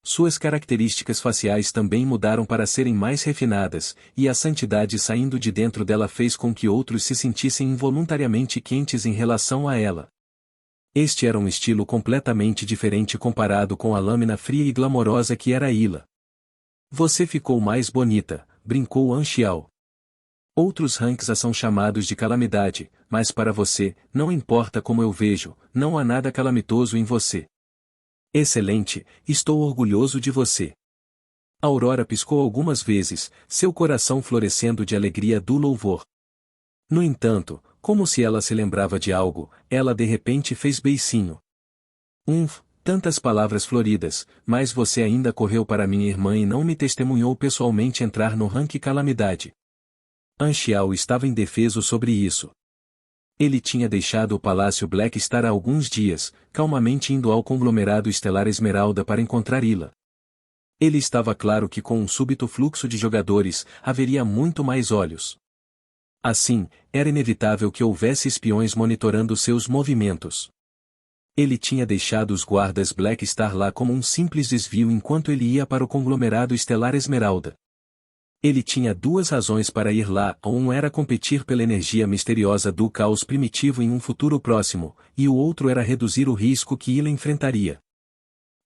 Suas características faciais também mudaram para serem mais refinadas, e a santidade saindo de dentro dela fez com que outros se sentissem involuntariamente quentes em relação a ela. Este era um estilo completamente diferente comparado com a lâmina fria e glamourosa que era Ila. Você ficou mais bonita, brincou Anxiao. Outros ranks a são chamados de calamidade, mas para você, não importa como eu vejo, não há nada calamitoso em você. Excelente, estou orgulhoso de você. Aurora piscou algumas vezes, seu coração florescendo de alegria do louvor. No entanto, Como se ela se lembrava de algo, ela de repente fez beicinho. Tantas palavras floridas, mas você ainda correu para minha irmã e não me testemunhou pessoalmente entrar no ranking calamidade. Anxiao estava indefeso sobre isso. Ele tinha deixado o Palácio Black Star há alguns dias, calmamente indo ao conglomerado estelar Esmeralda para encontrar Ila. Ele estava claro que com um súbito fluxo de jogadores, haveria muito mais olhos. Assim, era inevitável que houvesse espiões monitorando seus movimentos. Ele tinha deixado os guardas Black Star lá como um simples desvio enquanto ele ia para o conglomerado estelar Esmeralda. Ele tinha duas razões para ir lá, um era competir pela energia misteriosa do caos primitivo em um futuro próximo, e o outro era reduzir o risco que Ila enfrentaria.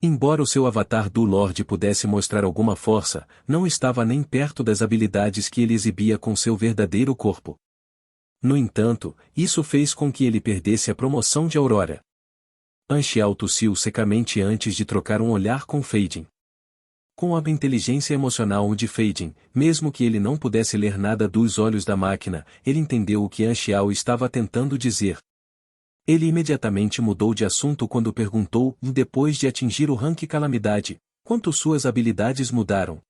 Embora o seu avatar do Lorde pudesse mostrar alguma força, não estava nem perto das habilidades que ele exibia com seu verdadeiro corpo. No entanto, isso fez com que ele perdesse a promoção de Aurora. Anxiao tossiu secamente antes de trocar um olhar com Feijin. Com a inteligência emocional de Feijin, mesmo que ele não pudesse ler nada dos olhos da máquina, ele entendeu o que Anxiao estava tentando dizer. Ele imediatamente mudou de assunto quando perguntou, depois de atingir o rank calamidade, quanto suas habilidades mudaram.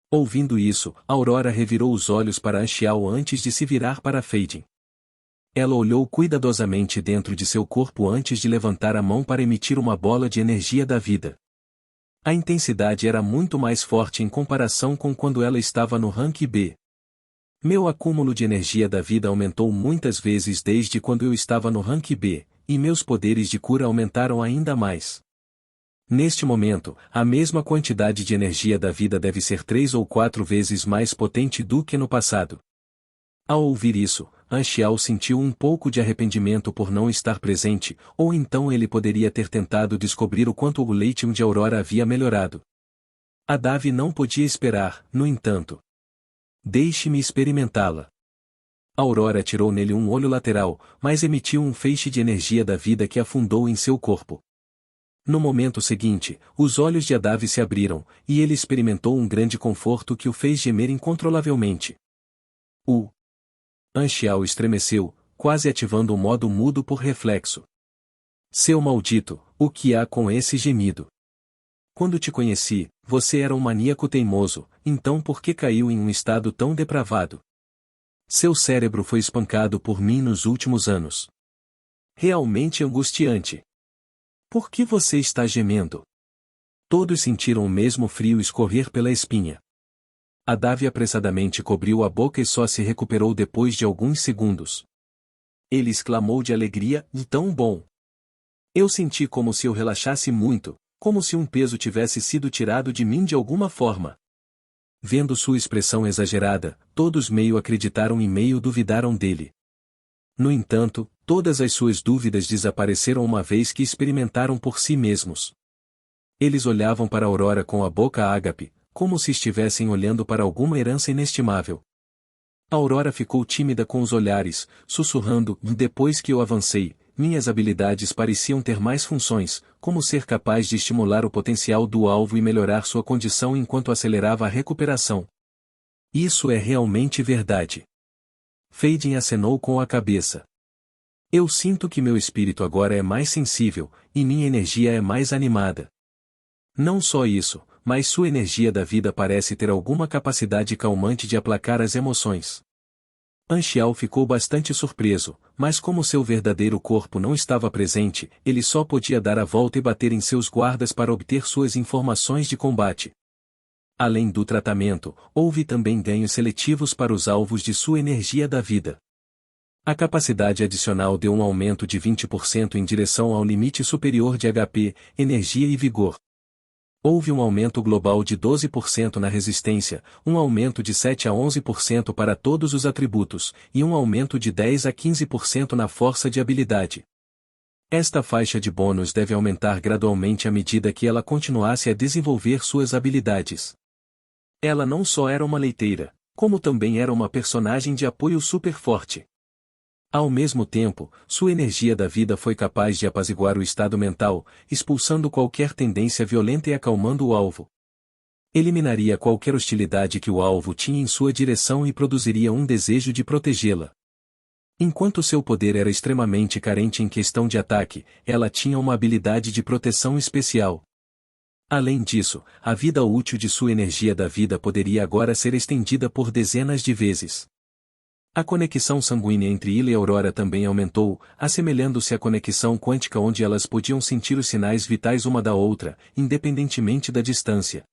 Ouvindo isso, Aurora revirou os olhos para Anxiao antes de se virar para Feijin. Ela olhou cuidadosamente dentro de seu corpo antes de levantar a mão para emitir uma bola de energia da vida. A intensidade era muito mais forte em comparação com quando ela estava no rank B. Meu acúmulo de energia da vida aumentou muitas vezes desde quando eu estava no rank B, e meus poderes de cura aumentaram ainda mais. Neste momento, a mesma quantidade de energia da vida deve ser 3 ou 4 vezes mais potente do que no passado. Ao ouvir isso, Anxiao sentiu um pouco de arrependimento por não estar presente, ou então ele poderia ter tentado descobrir o quanto o Latium de Aurora havia melhorado. A Davi não podia esperar, no entanto. Deixe-me experimentá-la. Aurora tirou nele um olho lateral, mas emitiu um feixe de energia da vida que afundou em seu corpo. No momento seguinte, os olhos de Adavi se abriram, e ele experimentou um grande conforto que o fez gemer incontrolavelmente. Anxiao estremeceu, quase ativando o modo mudo por reflexo. Seu maldito, o que há com esse gemido? Quando te conheci, você era um maníaco teimoso, então por que caiu em um estado tão depravado? Seu cérebro foi espancado por mim nos últimos anos. Realmente angustiante. Por que você está gemendo? Todos sentiram o mesmo frio escorrer pela espinha. Adavi apressadamente cobriu a boca e só se recuperou depois de alguns segundos. Ele exclamou de alegria, tão bom! Eu senti como se eu relaxasse muito, como se um peso tivesse sido tirado de mim de alguma forma. Vendo sua expressão exagerada, todos meio acreditaram e meio duvidaram dele. No entanto, todas as suas dúvidas desapareceram uma vez que experimentaram por si mesmos. Eles olhavam para a Aurora com a boca ágape, como se estivessem olhando para alguma herança inestimável. A Aurora ficou tímida com os olhares, sussurrando, depois que eu avancei, minhas habilidades pareciam ter mais funções, como ser capaz de estimular o potencial do alvo e melhorar sua condição enquanto acelerava a recuperação. Isso é realmente verdade. Feijin acenou com a cabeça. Eu sinto que meu espírito agora é mais sensível, e minha energia é mais animada. Não só isso, mas sua energia da vida parece ter alguma capacidade calmante de aplacar as emoções. Anxiao ficou bastante surpreso, mas como seu verdadeiro corpo não estava presente, ele só podia dar a volta e bater em seus guardas para obter suas informações de combate. Além do tratamento, houve também ganhos seletivos para os alvos de sua energia da vida. A capacidade adicional deu um aumento de 20% em direção ao limite superior de HP, energia e vigor. Houve um aumento global de 12% na resistência, um aumento de 7 a 11% para todos os atributos, e um aumento de 10 a 15% na força de habilidade. Esta faixa de bônus deve aumentar gradualmente à medida que ela continuasse a desenvolver suas habilidades. Ela não só era uma leiteira, como também era uma personagem de apoio super forte. Ao mesmo tempo, sua energia da vida foi capaz de apaziguar o estado mental, expulsando qualquer tendência violenta e acalmando o alvo. Eliminaria qualquer hostilidade que o alvo tinha em sua direção e produziria um desejo de protegê-la. Enquanto seu poder era extremamente carente em questão de ataque, ela tinha uma habilidade de proteção especial. Além disso, a vida útil de sua energia da vida poderia agora ser estendida por dezenas de vezes. A conexão sanguínea entre Ila e Aurora também aumentou, assemelhando-se à conexão quântica onde elas podiam sentir os sinais vitais uma da outra, independentemente da distância.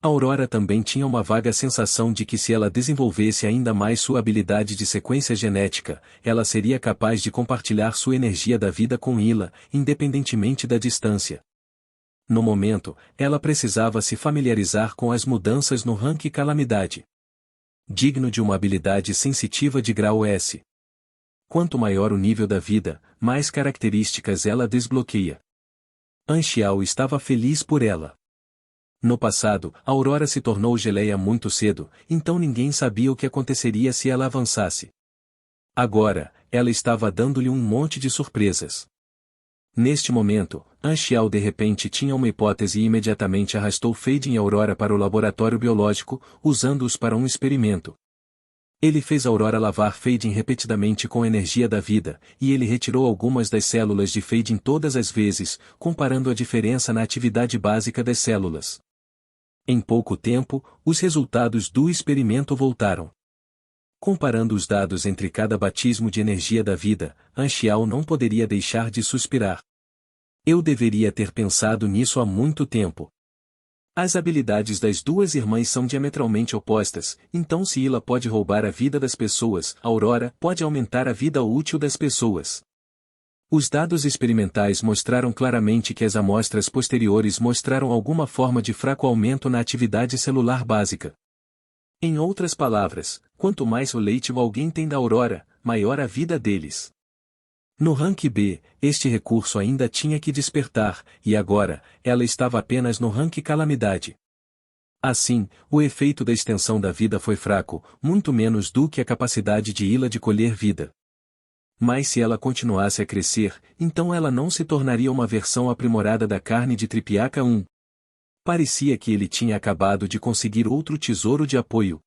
Aurora também tinha uma vaga sensação de que se ela desenvolvesse ainda mais sua habilidade de sequência genética, ela seria capaz de compartilhar sua energia da vida com Ila, independentemente da distância. No momento, ela precisava se familiarizar com as mudanças no ranking calamidade. Digno de uma habilidade sensitiva de grau S. Quanto maior o nível da vida, mais características ela desbloqueia. Anxial estava feliz por ela. No passado, Aurora se tornou geleia muito cedo, então ninguém sabia o que aconteceria se ela avançasse. Agora, ela estava dando-lhe um monte de surpresas. Neste momento, Anxial de repente tinha uma hipótese e imediatamente arrastou Fading e Aurora para o laboratório biológico, usando-os para um experimento. Ele fez Aurora lavar Fading repetidamente com a energia da vida, e ele retirou algumas das células de Fading todas as vezes, comparando a diferença na atividade básica das células. Em pouco tempo, os resultados do experimento voltaram. Comparando os dados entre cada batismo de energia da vida, Anxial não poderia deixar de suspirar. Eu deveria ter pensado nisso há muito tempo. As habilidades das duas irmãs são diametralmente opostas, então se Ila pode roubar a vida das pessoas, Aurora pode aumentar a vida útil das pessoas. Os dados experimentais mostraram claramente que as amostras posteriores mostraram alguma forma de fraco aumento na atividade celular básica. Em outras palavras, quanto mais relativo alguém tem da Aurora, maior a vida deles. No rank B, este recurso ainda tinha que despertar, e agora, ela estava apenas no rank calamidade. Assim, o efeito da extensão da vida foi fraco, muito menos do que a capacidade de Ila de colher vida. Mas se ela continuasse a crescer, então ela não se tornaria uma versão aprimorada da carne de Tripiaca 1. Parecia que ele tinha acabado de conseguir outro tesouro de apoio.